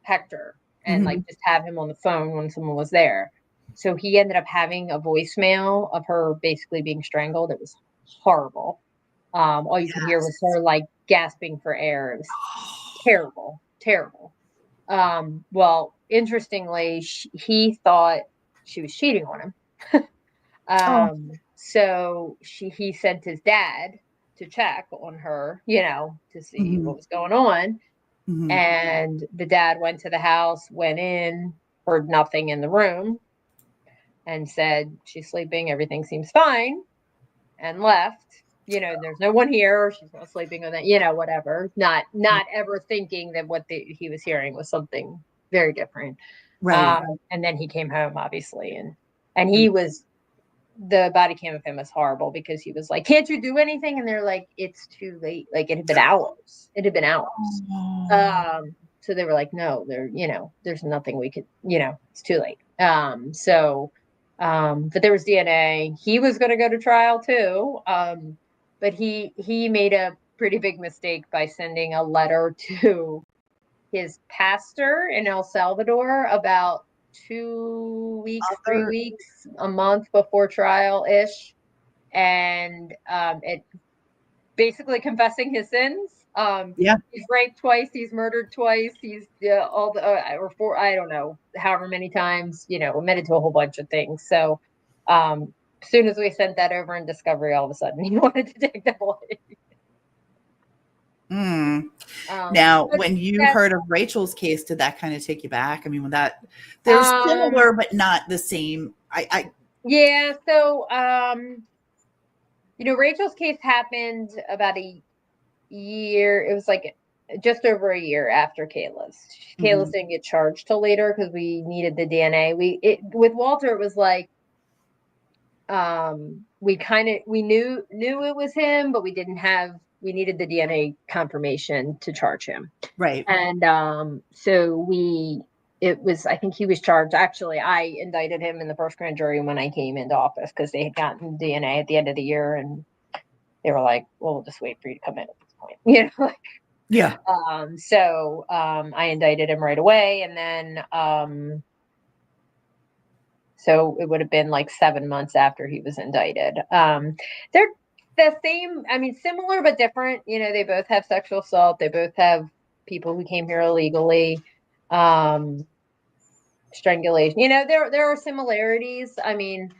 Hector and just have him on the phone when someone was there. So he ended up having a voicemail of her basically being strangled. It was horrible. All you could hear was her gasping for air. It was terrible, terrible. Well, interestingly, he thought she was cheating on him. So he sent his dad to check on her, to see what was going on. And the dad went to the house, went in, heard nothing in the room, and said, she's sleeping, everything seems fine, and left. There's no one here, she's not sleeping on that, whatever. Not ever thinking that what he was hearing was something very different. Right. And then he came home, obviously, and he was, the body cam of him was horrible, because he was like, can't you do anything? And they're like, it's too late. It had been hours. So they were like, no, there's nothing we could, it's too late. But there was DNA. He was going to go to trial too. But he made a pretty big mistake by sending a letter to his pastor in El Salvador about 2 weeks, 3 weeks, a month before trial ish. And it basically confessing his sins. He's raped twice, he's murdered twice, he's all the or four, I don't know, however many times, admitted to a whole bunch of things. So as soon as we sent that over in discovery, all of a sudden he wanted to take the blame. Now, when you heard of Rachel's case, did that kind of take you back? I mean, they're similar but not the same. Yeah. So Rachel's case happened about a year. It was just over a year after Kayla's. Kayla's didn't get charged till later because we needed the DNA. With Walter, it was we knew it was him, but we needed the DNA confirmation to charge him. Right. And I think he was charged. Actually, I indicted him in the first grand jury when I came into office, because they had gotten DNA at the end of the year, and they were like, well, we'll just wait for you to come in at this point. Yeah. So I indicted him right away. And then So it would have been like 7 months after he was indicted. They're the same, I mean, similar but different. They both have sexual assault. They both have people who came here illegally. Strangulation. There are similarities. I mean,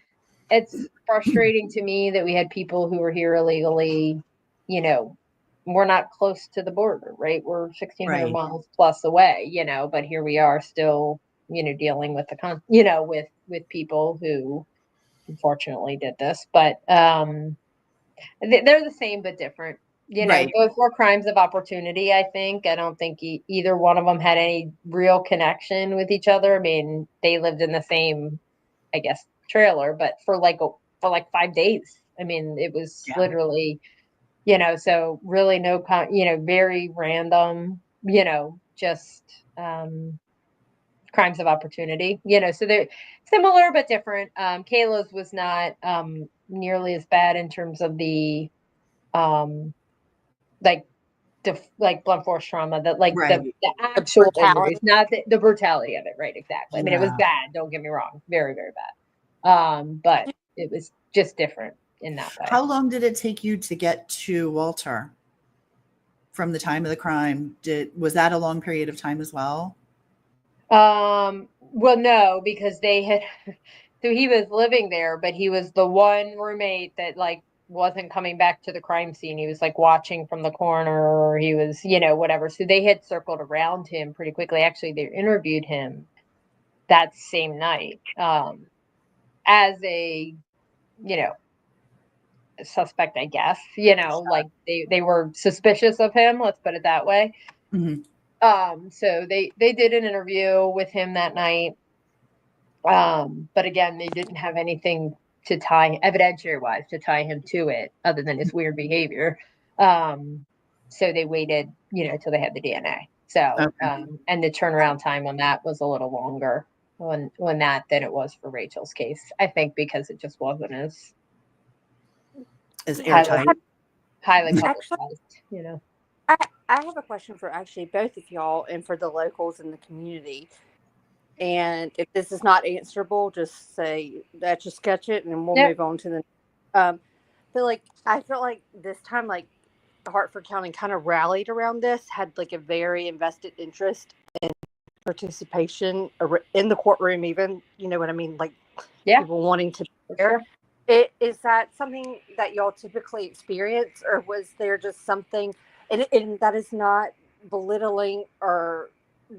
it's frustrating to me that we had people who were here illegally. We're not close to the border, right? We're 1,600 Right. miles plus away, but here we are still, dealing with with people who unfortunately did this. But they're the same but different. Right. Both were crimes of opportunity, I think. I don't think either one of them had any real connection with each other. I mean, they lived in the same, I guess, trailer, but for like 5 days. I mean, it was Yeah. literally, so really no, very random, just crimes of opportunity, so they're similar but different. Kayla's was not nearly as bad in terms of the like like blunt force trauma, that like Right. the actual brutality. injuries, not the brutality of it. Right, exactly. I mean, it was Yeah. bad, don't get me wrong, very, very bad. But it was just different in that way. How long did it take you to get to Walter from the time of the crime? Was that a long period of time as well? Well, no, because they had so he was living there, but he was the one roommate that like wasn't coming back to the crime scene. He was like watching from the corner, or he was, whatever. So they had circled around him pretty quickly. Actually, they interviewed him that same night, as a, you know, suspect, I guess, like they were suspicious of him. Let's put it that way. Mhm. So they did an interview with him that night. But again, they didn't have anything to tie evidentiary wise to tie him to it other than his weird behavior. So they waited, till they had the DNA. So, Okay. and the turnaround time on that was a little longer on that than it was for Rachel's case, I think, because it just wasn't as Is airtight. highly Actually, publicized. I have a question for actually both of y'all and for the locals in the community. And if this is not answerable, just say that you sketch it, and we'll Yep. move on to the. I feel like this time, like Hartford County kind of rallied around this, had like a very invested interest in participation in the courtroom. Even, you know what I mean, like people wanting to be there. Sure. Is that something that y'all typically experience, or was there just something? And that is not belittling or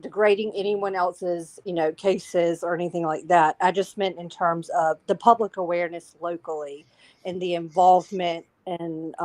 degrading anyone else's, cases or anything like that. I just meant in terms of the public awareness locally and the involvement and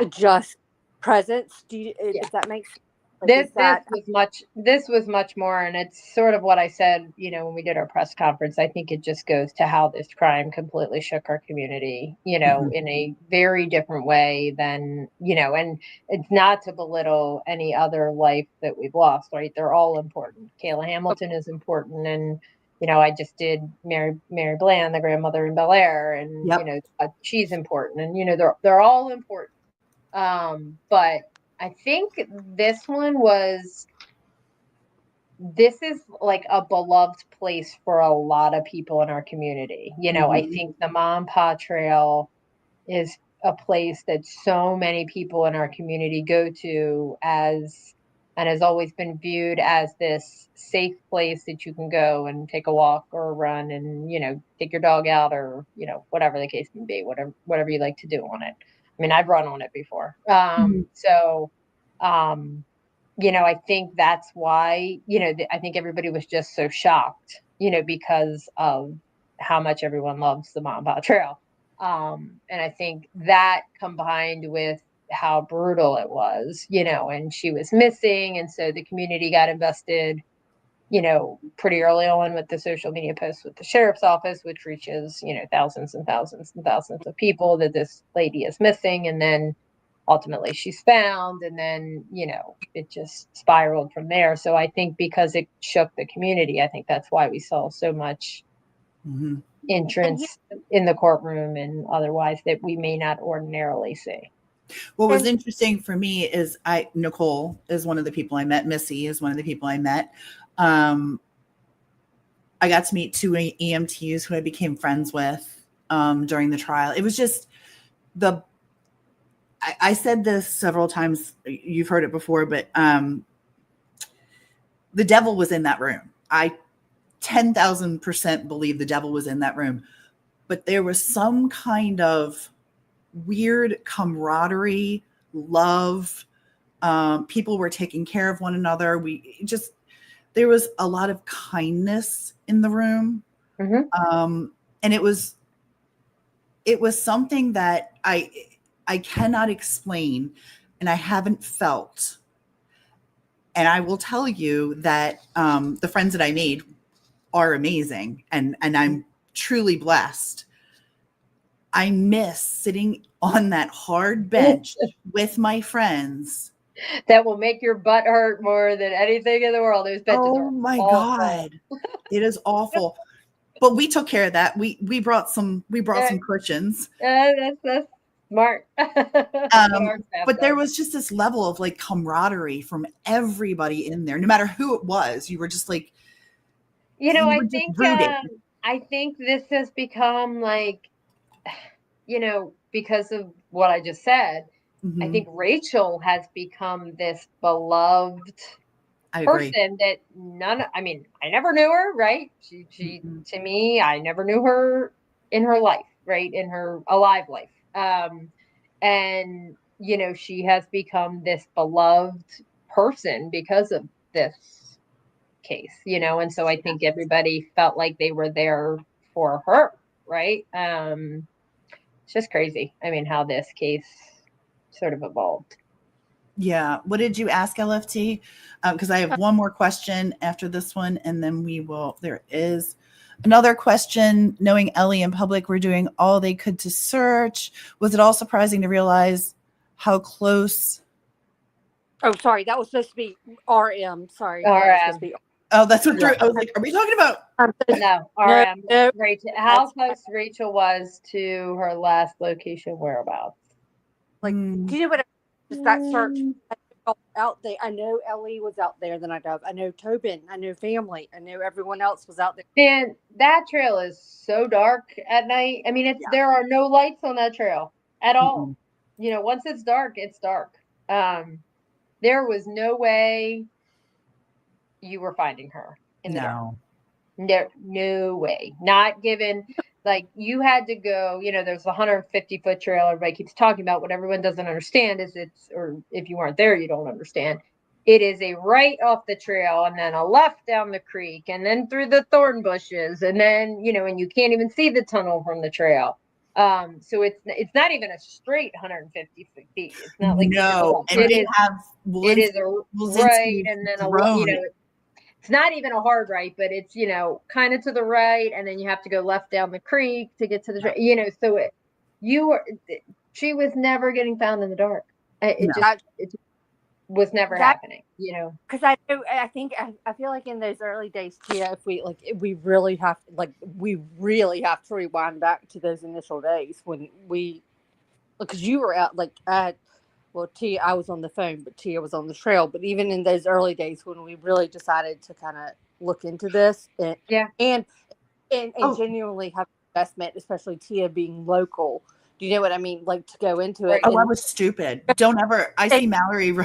just presence. If that makes sense? This was much more, and it's sort of what I said, when we did our press conference. I think it just goes to how this crime completely shook our community, Mhm. in a very different way than, and it's not to belittle any other life that we've lost, right? They're all important. Kayla Hamilton is important, and I just did Mary Bland, the grandmother in Bel Air, and Yep. she's important, and they're all important. But I think this is like a beloved place for a lot of people in our community. I think the Mom Pa Trail is a place that so many people in our community go to and has always been viewed as this safe place that you can go and take a walk or a run and, take your dog out or, whatever the case may be, whatever you like to do on it. I mean, I've run on it before. So, I think that's why, I think everybody was just so shocked, because of how much everyone loves the Mom Pa Trail. And I think that combined with how brutal it was, and she was missing. And so the community got invested, pretty early on with the social media posts with the sheriff's office, which reaches, thousands and thousands and thousands of people that this lady is missing. And then ultimately she's found, and then, it just spiraled from there. So I think because it shook the community, I think that's why we saw so much entrance in the courtroom and otherwise that we may not ordinarily see. What was interesting for me is Nicole is one of the people I met. Missy is one of the people I met. I got to meet 2 EMTs who I became friends with during the trial. It was just I said this several times. You've heard it before, but the devil was in that room. I 10,000% believe the devil was in that room, but there was some kind of weird camaraderie, love. People were taking care of one another. There was a lot of kindness in the room. Mm-hmm. And it was something that I cannot explain, and I haven't felt. And I will tell you that the friends that I made are amazing, and I'm truly blessed. I miss sitting on that hard bench with my friends. That will make your butt hurt more than anything in the world. Those benches are my awful. God. It is awful. But we took care of that. We brought some cushions. That's smart. But there was just this level of like camaraderie from everybody in there, no matter who it was. You were just like, I think this has become like, because of what I just said, I think Rachel has become this beloved person that I never knew her, right? She to me, I never knew her in her life, right? In her alive life. And she has become this beloved person because of this case, and so I think everybody felt like they were there for her, right? It's just crazy. I mean, how this case sort of evolved. Yeah. What did you ask, LFT? Because I have one more question after this one, and then there is another question. Knowing Ellie and public were doing all they could to search, was it all surprising to realize how close? Oh, sorry. That was supposed to be RM. Sorry. RM. That was supposed to be. Oh, that's what I was like, are we talking about? No, RM. No. Rachel, how close Rachel was to her last location whereabouts? Like, do you know what? Just that search out there. I know Ellie was out there the night of. I know Tobin. I know family. I know everyone else was out there. And that trail is so dark at night. I mean, there are no lights on that trail at all. Once it's dark, it's dark. There was no way you were finding her in the dark. No way. Not given, like, you had to go, there's a 150-foot trail everybody keeps talking about. What everyone doesn't understand is or if you weren't there, you don't understand. It is a right off the trail and then a left down the creek and then through the thorn bushes. And then, and you can't even see the tunnel from the trail. So it's not even a straight 150 feet. It's not like it is a right and then it's not even a hard right, but it's kind of to the right, and then you have to go left down the creek to get to the so she was never getting found in the dark. It was never happening, because I feel like in those early days, Tia, if we really have to rewind back to those initial days when because you were out Tia, I was on the phone, but Tia was on the trail. But even in those early days when we really decided to kind of look into this and genuinely have investment, especially Tia being local. Do you know what I mean? Like, to go into it. Oh, I was stupid. Don't ever. I see Mallory.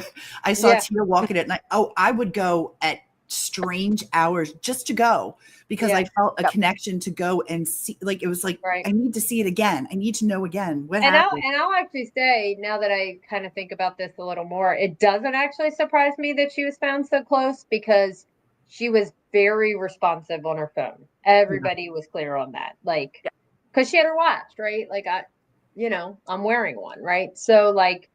I saw Tia walking at night. Oh, I would go at strange hours just to go because I felt a connection to go and see. Like, it was like, I need to see it again. I need to know again what happened. I'll actually say, now that I kind of think about this a little more, it doesn't actually surprise me that she was found so close because she was very responsive on her phone. Everybody was clear on that. Like, because she had her watch, right? Like, I'm wearing one, right? So, like,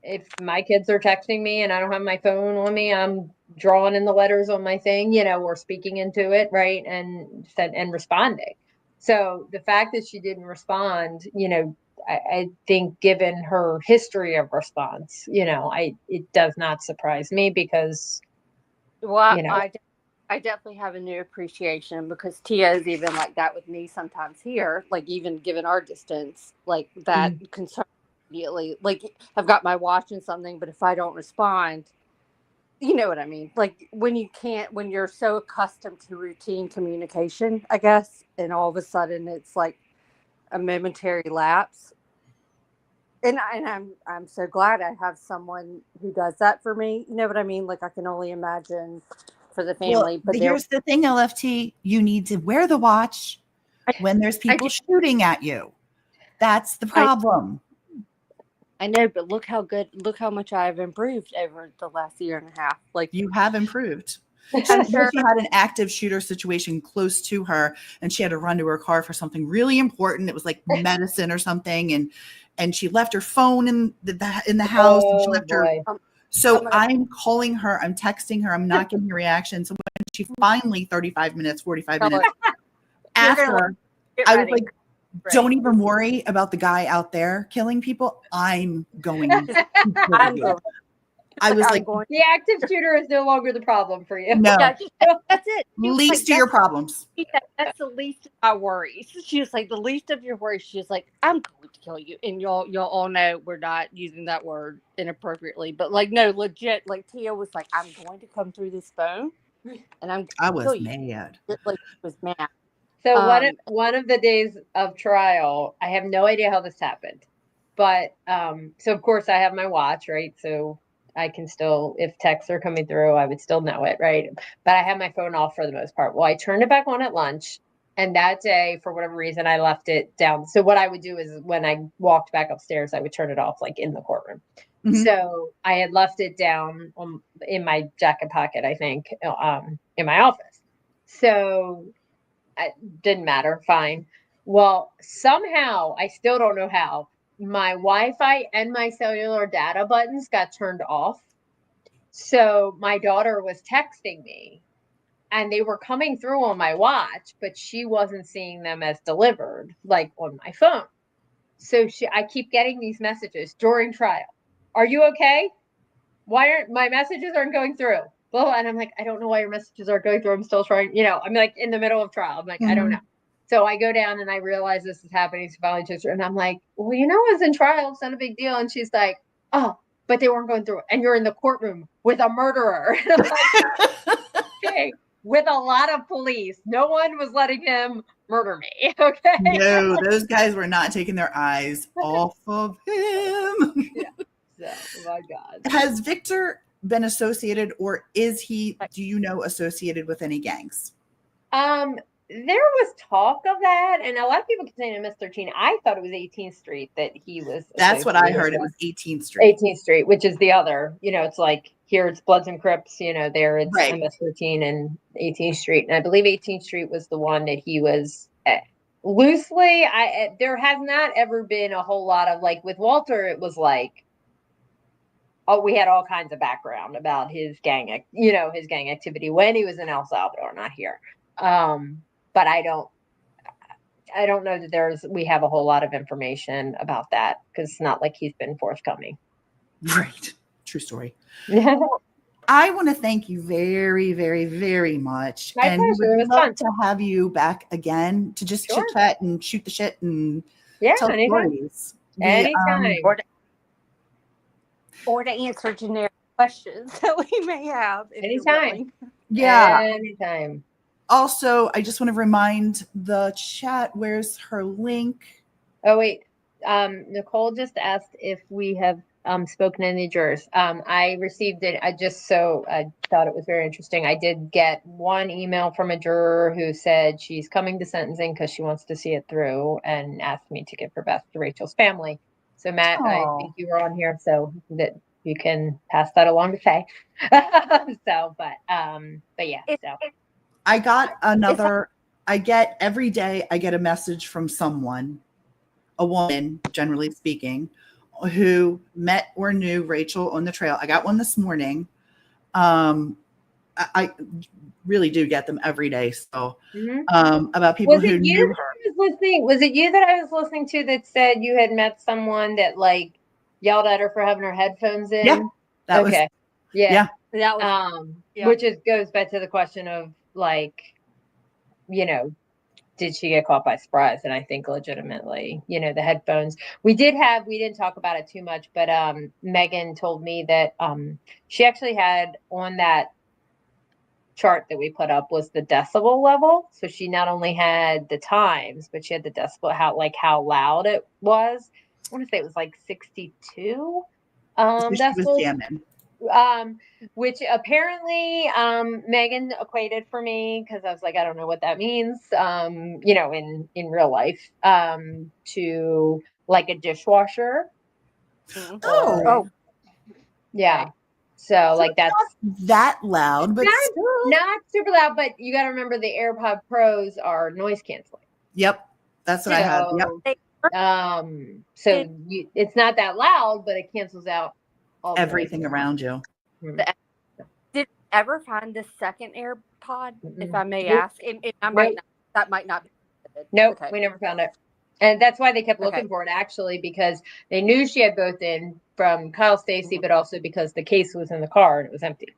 if my kids are texting me and I don't have my phone on me, I'm drawing in the letters on my thing, or speaking into it, right? And responding. So the fact that she didn't respond, I think given her history of response, it does not surprise me because, I definitely have a new appreciation because Tia is even like that with me sometimes here, like even given our distance, like that concern immediately. Like, I've got my watch and something, but if I don't respond, you know what I mean? Like when you're so accustomed to routine communication, I guess, and all of a sudden it's like a momentary lapse. And I'm so glad I have someone who does that for me. You know what I mean? Like I can only imagine for the family. But here's the thing, LFT. You need to wear the watch when there's people shooting at you. That's the problem. I know, but look how much I've improved over the last year and a half. Like you have improved. I'm sure she had an active shooter situation close to her, and she had to run to her car for something really important. It was like medicine or something, and she left her phone in the house. And she left her. So I'm calling her, I'm texting her, I'm not getting a reaction. So when she finally 45 minutes after, I was like, don't even worry about the guy out there killing people. I'm going. I was like, the active shooter is no longer the problem for you. No, that's it. Least of your problems. That's the least of my worries. She was like, the least of your worries. She was like, I'm going to kill you, and y'all all know we're not using that word inappropriately, but like, no, legit. Like Tia was like, I'm going to come through this phone, and I was mad. Like, was mad. So one of the days of trial, I have no idea how this happened, but so of course I have my watch, right? So I can still, if texts are coming through, I would still know it, right? But I have my phone off for the most part. Well, I turned it back on at lunch, and that day, for whatever reason, I left it down. So what I would do is when I walked back upstairs, I would turn it off like in the courtroom. Mm-hmm. So I had left it down in my jacket pocket, I think, in my office. So it didn't matter, fine. Well, somehow, I still don't know how, my Wi-Fi and my cellular data buttons got turned off. So my daughter was texting me, and they were coming through on my watch, but she wasn't seeing them as delivered, like on my phone. So I keep getting these messages during trial. Are you okay? Why aren't my messages aren't going through? Well, and I'm like, I don't know why your messages aren't going through. I'm still trying, I'm like in the middle of trial. I'm like, I don't know. So I go down and I realize this is happening. So finally, and I'm like, well, I was in trial. It's not a big deal. And she's like, oh, but they weren't going through. And you're in the courtroom with a murderer. And I'm like, okay, with a lot of police. No one was letting him murder me. Okay. No, those guys were not taking their eyes off of him. Yeah. So, oh my God. Has Victor been associated, or is he, do you know, associated with any gangs? There was talk of that, and a lot of people keep saying MS-13. I thought it was 18th Street that he was. That's what I heard. It was 18th Street. 18th Street, which is the other. It's like here it's Bloods and Crips. There it's right. MS-13 and 18th Street, and I believe 18th Street was the one that he was at. Loosely. There has not ever been a whole lot of, like with Walter. It was like, oh, we had all kinds of background about his gang, his gang activity when he was in El Salvador, not here. But I don't know that we have a whole lot of information about that, because it's not like he's been forthcoming. Right. True story. I want to thank you very, very, very much. My pleasure. It was fun to have you back again to just chit chat and shoot the shit and tell stories. Anytime. Or to answer generic questions that we may have. Anytime. Yeah. Anytime. Also, I just want to remind the chat, where's her link? Oh, wait. Nicole just asked if we have spoken to any jurors. I received it. I thought it was very interesting. I did get one email from a juror who said she's coming to sentencing because she wants to see it through, and asked me to give her best to Rachel's family. So Matt, I think you were on here, so that you can pass that along to Faye. But yeah. So I got every day I get a message from someone, a woman, generally speaking, who met or knew Rachel on the trail. I got one this morning. I really do get them every day. So about people who knew her. Was it you that I was listening to that said you had met someone that like yelled at her for having her headphones in? Yeah, that was. Yeah. That was, which goes back to the question of like, did she get caught by surprise? And I think legitimately, the headphones. We didn't talk about it too much, but Megan told me that she actually had on that chart that we put up was the decibel level. So she not only had the times, but she had the decibel, how loud it was. I want to say it was like 62 So she was decibels. jamming. Which apparently Megan equated for me, because I was like, I don't know what that means, in real life, to like a dishwasher. Oh. Yeah. So like that's that loud, but not super loud, but you got to remember the AirPod Pros are noise canceling. Yep. That's what I had. Yep. It's not that loud, but it cancels out everything around you. Did you ever find the second AirPod, if I may ask? That might not be. Nope, we never found it. And that's why they kept looking for it, actually, because they knew she had both in from Kyle Stacy, but also because the case was in the car and it was empty.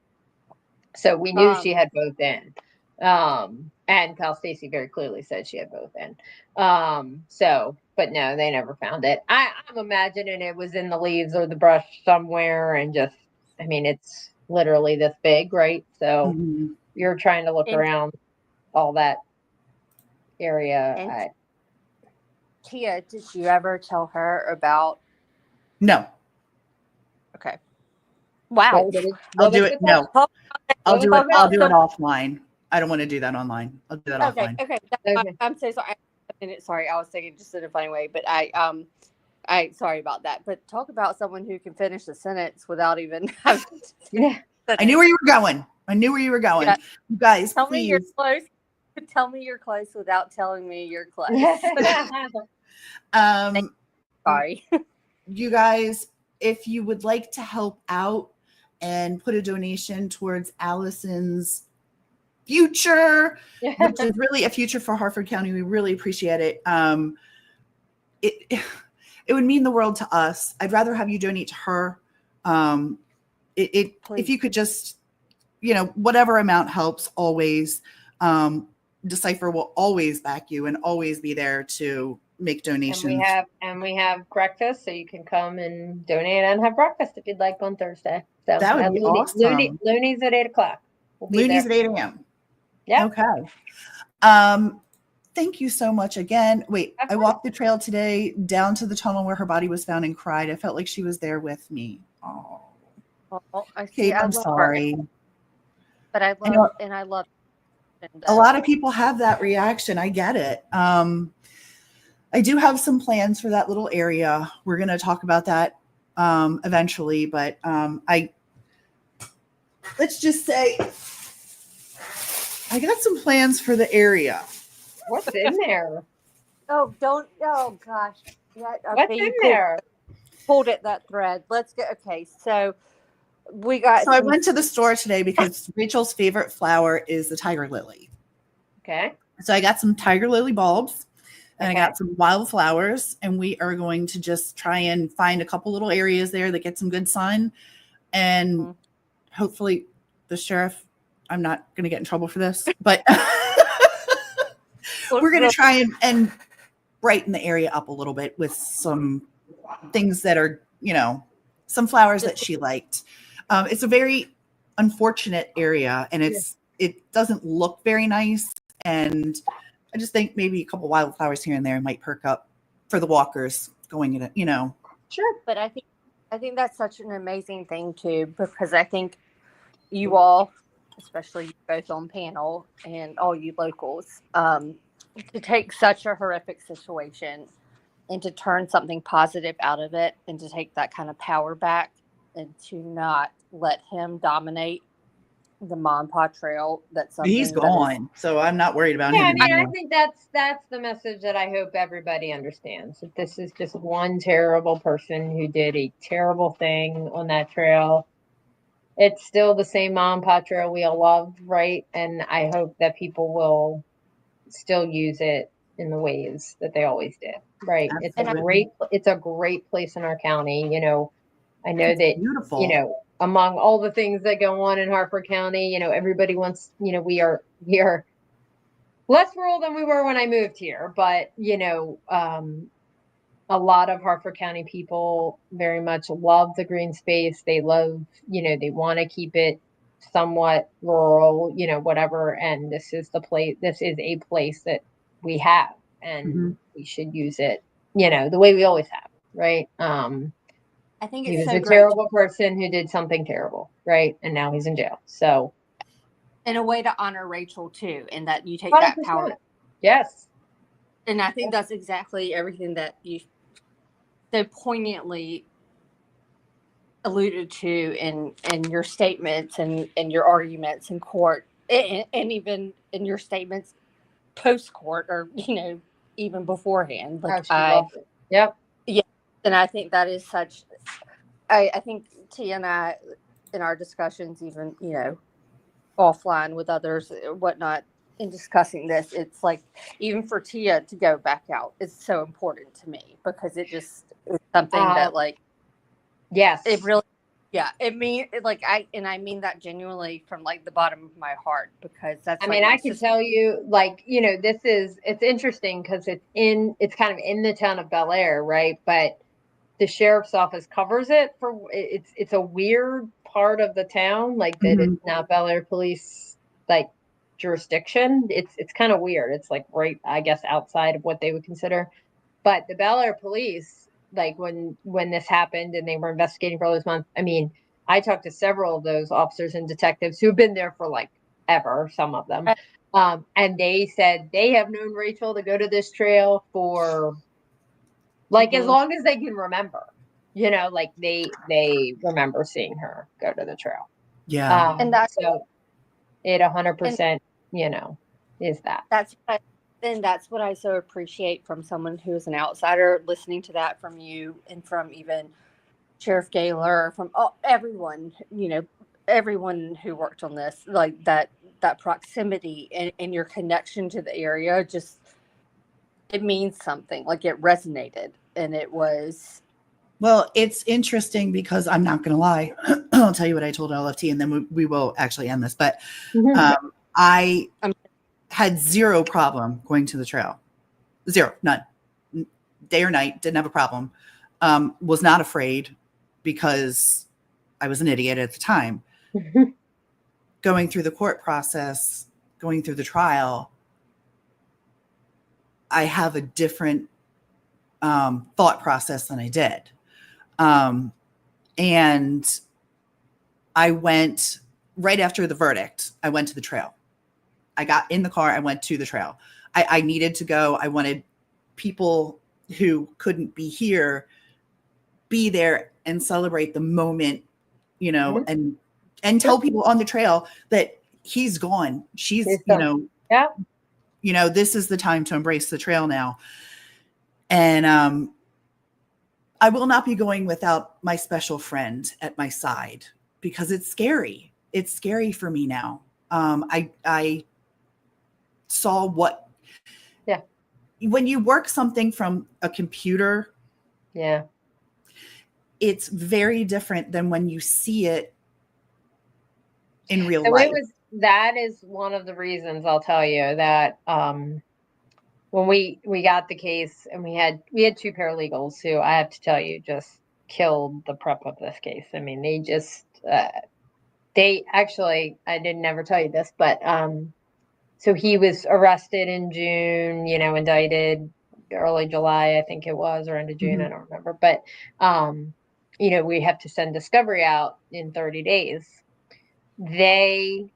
So we knew she had both in. And Kyle Stacy very clearly said she had both in. But no, they never found it. I'm imagining it was in the leaves or the brush somewhere, and just, it's literally this big, right? So you're trying to look around all that area. Tia, did you ever tell her about? No. Okay. Wow. I'll do it. No. I'll do it offline. I don't want to do that online. I'll do that offline. Okay. I'm so sorry. Sorry, I was thinking just in a funny way, but I sorry about that. But talk about someone who can finish a sentence without even having I knew where you were going. Yeah. You guys, tell please. me you're close. Tell me you're close without telling me you're close. Sorry. You guys, if you would like to help out and put a donation towards Alison's future, which is really a future for Harford County, we really appreciate it. It would mean the world to us. I'd rather have you donate to her. If you could just, whatever amount helps, always. Decipher will always back you and always be there to make donations. And we have breakfast, so you can come and donate and have breakfast if you'd like on Thursday. So that would be awesome. Looney's at 8:00. Looney's at 8 a.m. Yeah. Okay. Thank you so much again. Wait, I walked the trail today down to the tunnel where her body was found and cried. I felt like she was there with me. Oh, Kate, I'm sorry. Her. But I love. A lot of people have that reaction. I get it. I do have some plans for that little area. We're going to talk about that eventually, but let's just say I got some plans for the area. What's in there? Oh gosh. Yeah, what's in there? Pulled at that thread. Let's get, okay. So I went to the store today because Rachel's favorite flower is the tiger lily. Okay. So I got some tiger lily bulbs and I got some wildflowers, and we are going to just try and find a couple little areas there that get some good sun. And hopefully the sheriff, I'm not going to get in trouble for this, but we're going to try and brighten the area up a little bit with some things that are, some flowers that she liked. It's a very unfortunate area, and it doesn't look very nice. And I just think maybe a couple wildflowers here and there might perk up for the walkers going in it, Sure. But I think that's such an amazing thing too, because I think you all, especially you both on panel and all you locals, to take such a horrific situation and to turn something positive out of it and to take that kind of power back and to not let him dominate the Mom Pa Trail. He's gone, so I'm not worried about him anymore. I think that's the message that I hope everybody understands. That this is just one terrible person who did a terrible thing on that trail. It's still the same Mom Pa Trail we all loved, right? And I hope that people will still use it in the ways that they always did, right? Absolutely. It's a great place in our county. I know that beautiful. Among all the things that go on in Harford County, everybody wants, we are less rural than we were when I moved here, but a lot of Hartford County people very much love the green space. They love, they want to keep it somewhat rural, whatever. And this is a place that we have, and we should use it, the way we always have, right? I think He it's was so a great terrible person who did something terrible, right? And now he's in jail. So in a way to honor Rachel too, and that you take that 100%. power. Yes. And I think that's exactly everything that you so poignantly alluded to in your statements and your arguments in court, and even in your statements post court, or even beforehand. Like She loved it. Yep. Yeah, and I think that is such. I think Tia and I, in our discussions, even offline with others, whatnot, in discussing this, it's like even for Tia to go back out is so important to me, because it just is something that yes, it really, it mean like I mean that genuinely from like the bottom of my heart, because that's I can tell you, it's interesting because it's kind of in the town of Bel Air, right? But the sheriff's office covers it it's a weird part of the town, like that it's not Bel Air police jurisdiction. It's kind of weird. It's like right, I guess, outside of what they would consider. But the Bel Air police, when this happened and they were investigating for all those months, I talked to several of those officers and detectives who've been there for ever, some of them. And they said they have known Rachel to go to this trail for as long as they can remember, they remember seeing her go to the trail. Yeah. And that's so it 100%, is that. That's what I so appreciate from someone who is an outsider, listening to that from you and from even Sheriff Gaylor, from everyone, everyone who worked on this, like that proximity and your connection to the area, just, it means something. Like it resonated, and it was. Well, it's interesting because I'm not going to lie. I'll tell you what I told LFT, and then we will actually end this. But I had zero problem going to the trail. Zero, none. Day or night, didn't have a problem. Was not afraid because I was an idiot at the time. Going through the court process, going through the trial, I have a different thought process than I did. And I went right after the verdict. I went to the trail. I got in the car. I went to the trail. I needed to go. I wanted people who couldn't be here be there and celebrate the moment, and tell people on the trail that he's gone. She's, this is the time to embrace the trail now. And I will not be going without my special friend at my side, because it's scary. It's scary for me now. I saw when you work something from a computer, it's very different than when you see it in real life. That is one of the reasons, I'll tell you, that when we got the case, and we had two paralegals who, I have to tell you, just killed the prep of this case. They just they actually, I didn't ever tell you this, but so he was arrested in June, indicted early July, I think it was, or end of June, I don't remember. But we have to send discovery out in 30 days. They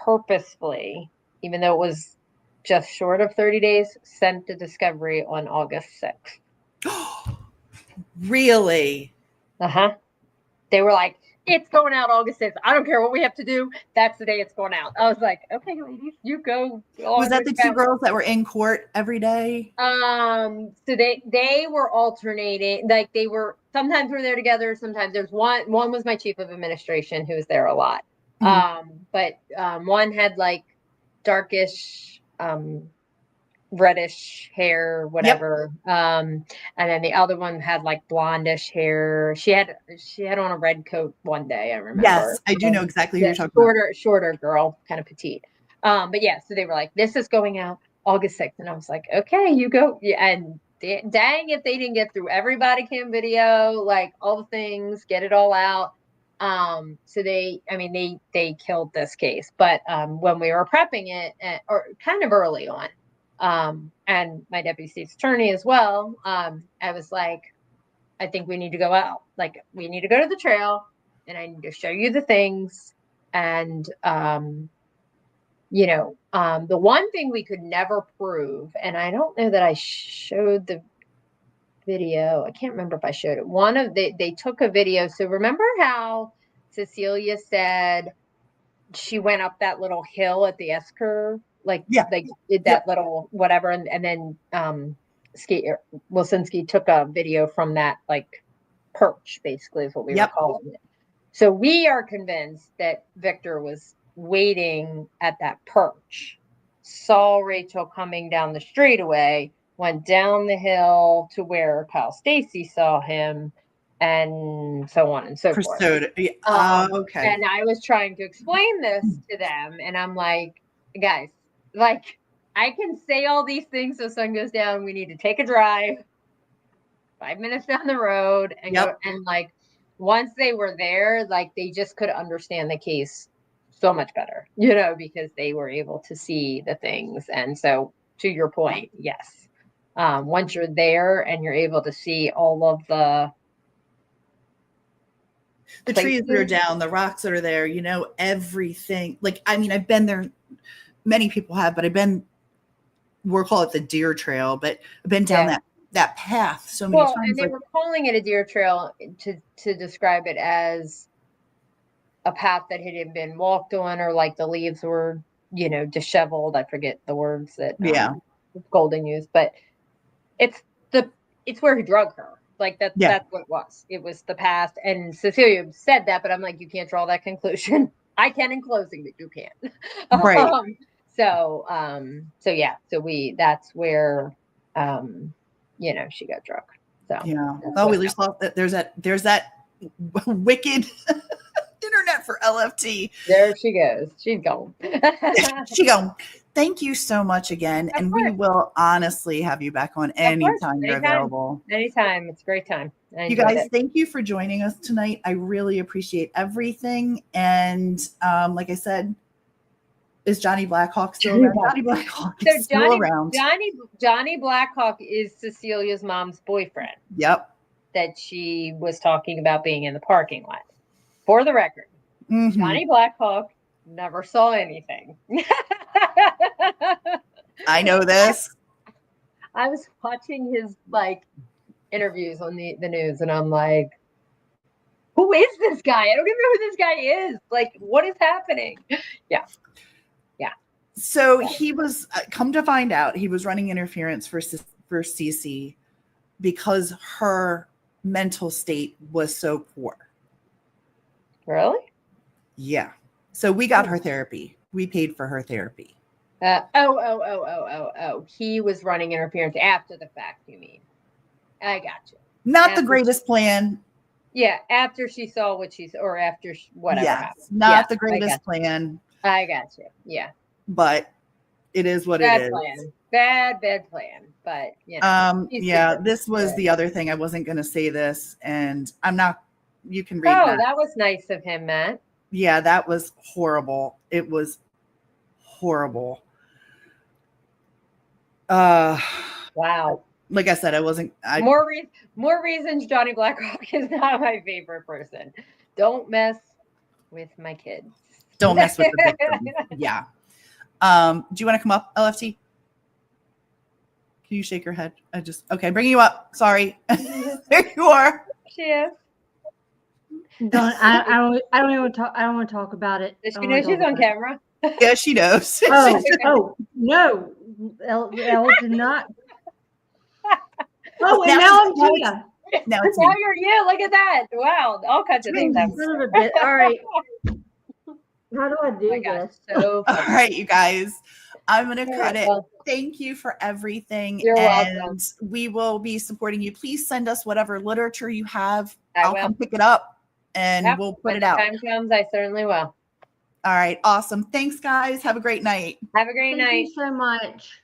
purposefully, even though it was just short of 30 days, sent the discovery on August 6th. Really? They were like, it's going out August 6th. I don't care what we have to do. That's the day it's going out. I was like, okay, ladies, you go. Was that the two girls that were in court every day? So they were alternating. They were, sometimes we're there together. Sometimes there's one was my chief of administration, who was there a lot. But one had darkish, reddish hair, whatever. And then the other one had blondish hair. She had on a red coat one day, I remember. Yes, I do know exactly who you're talking about. Shorter girl, kind of petite. But yeah, so they were like, this is going out August 6th. And I was like, okay, you go. Yeah, and dang if they didn't get through every body cam video, like all the things, get it all out. So they killed this case. But when we were prepping it, or kind of early on, and my deputy state's attorney as well, I was like, I think we need to go out. Like, we need to go to the trail, and I need to show you the things. And the one thing we could never prove, and I don't know that I showed the video. I can't remember if I showed it. They took a video. So remember how Cecilia said she went up that little hill at the S curve, like did that little whatever, and then Wilsinski took a video from that, like, perch, basically is what we were calling it. So we are convinced that Victor was waiting at that perch, saw Rachel coming down the straightaway, went down the hill to where Kyle Stacy saw him, and so on and so forth. Okay. And I was trying to explain this to them, and I'm like, guys, like, I can say all these things so sun goes down. We need to take a drive 5 minutes down the road and go, and like, once they were there, like, they just could understand the case so much better, because they were able to see the things. And so, to your point, yes, once you're there and you're able to see all of the trees that are down, the rocks that are there, everything. Like, I mean, I've been there. Many people have, but we'll call it the deer trail, but I've been down that path so many times. And they were calling it a deer trail to describe it as a path that had been walked on, or like the leaves were, disheveled. I forget the words that Golden used, but it's where he drug her. Like, that's what it was. It was the past. And Cecilia said that, but I'm like, you can't draw that conclusion. I can in closing, but you can't. Right. So that's where, she got drunk. So yeah. Oh, we just thought that there's that wicked internet for LFT. There she goes. She's gone. She's gone. Thank you so much again. And we will honestly have you back on anytime you're available. Anytime. It's a great time. You guys, thank you for joining us tonight. I really appreciate everything. And like I said, is Johnny Blackhawk still around? Johnny Blackhawk is still around. Johnny Blackhawk is Cecilia's mom's boyfriend. Yep. That she was talking about being in the parking lot. For the record, Johnny Blackhawk never saw anything. I know this. I was watching his interviews on the news, and I'm like, who is this guy? I don't even know who this guy is. Like, what is happening? Yeah. So he was, come to find out, he was running interference for Cece because her mental state was so poor. Really? Yeah. So we got her therapy. We paid for her therapy. He was running interference after the fact, you mean? I got you. Not the greatest plan. Yeah, after she saw what or after whatever happened. Not the greatest plan. I got you. Yeah. But it is what it is. Bad plan. But this was the other thing. I wasn't going to say this, and I'm not. You can read. Oh, that was nice of him, Matt. Yeah, that was horrible. It was horrible. Wow. Like I said, I wasn't. More reasons Johnny Blackhawk is not my favorite person. Don't mess with my kids. Don't mess with the victim. Yeah. Do you want to come up, LFT? Can you shake your head? Okay, bringing you up. Sorry. There you are. She is. I don't even talk. I don't want to talk about it. Does she know she's on camera? Yeah, she knows. Oh no, Elle did not. Oh, and now I'm Gia. Now you're you. Look at that. Wow, all kinds of things. Son of a bit. All right. How do I do this? So all right, you guys. I'm going to cut it. Thank you for everything. You're welcome. We will be supporting you. Please send us whatever literature you have. I'll come pick it up and we'll put it out. When the time comes, I certainly will. All right. Awesome. Thanks, guys. Have a great night. Have a great night. Thank you so much.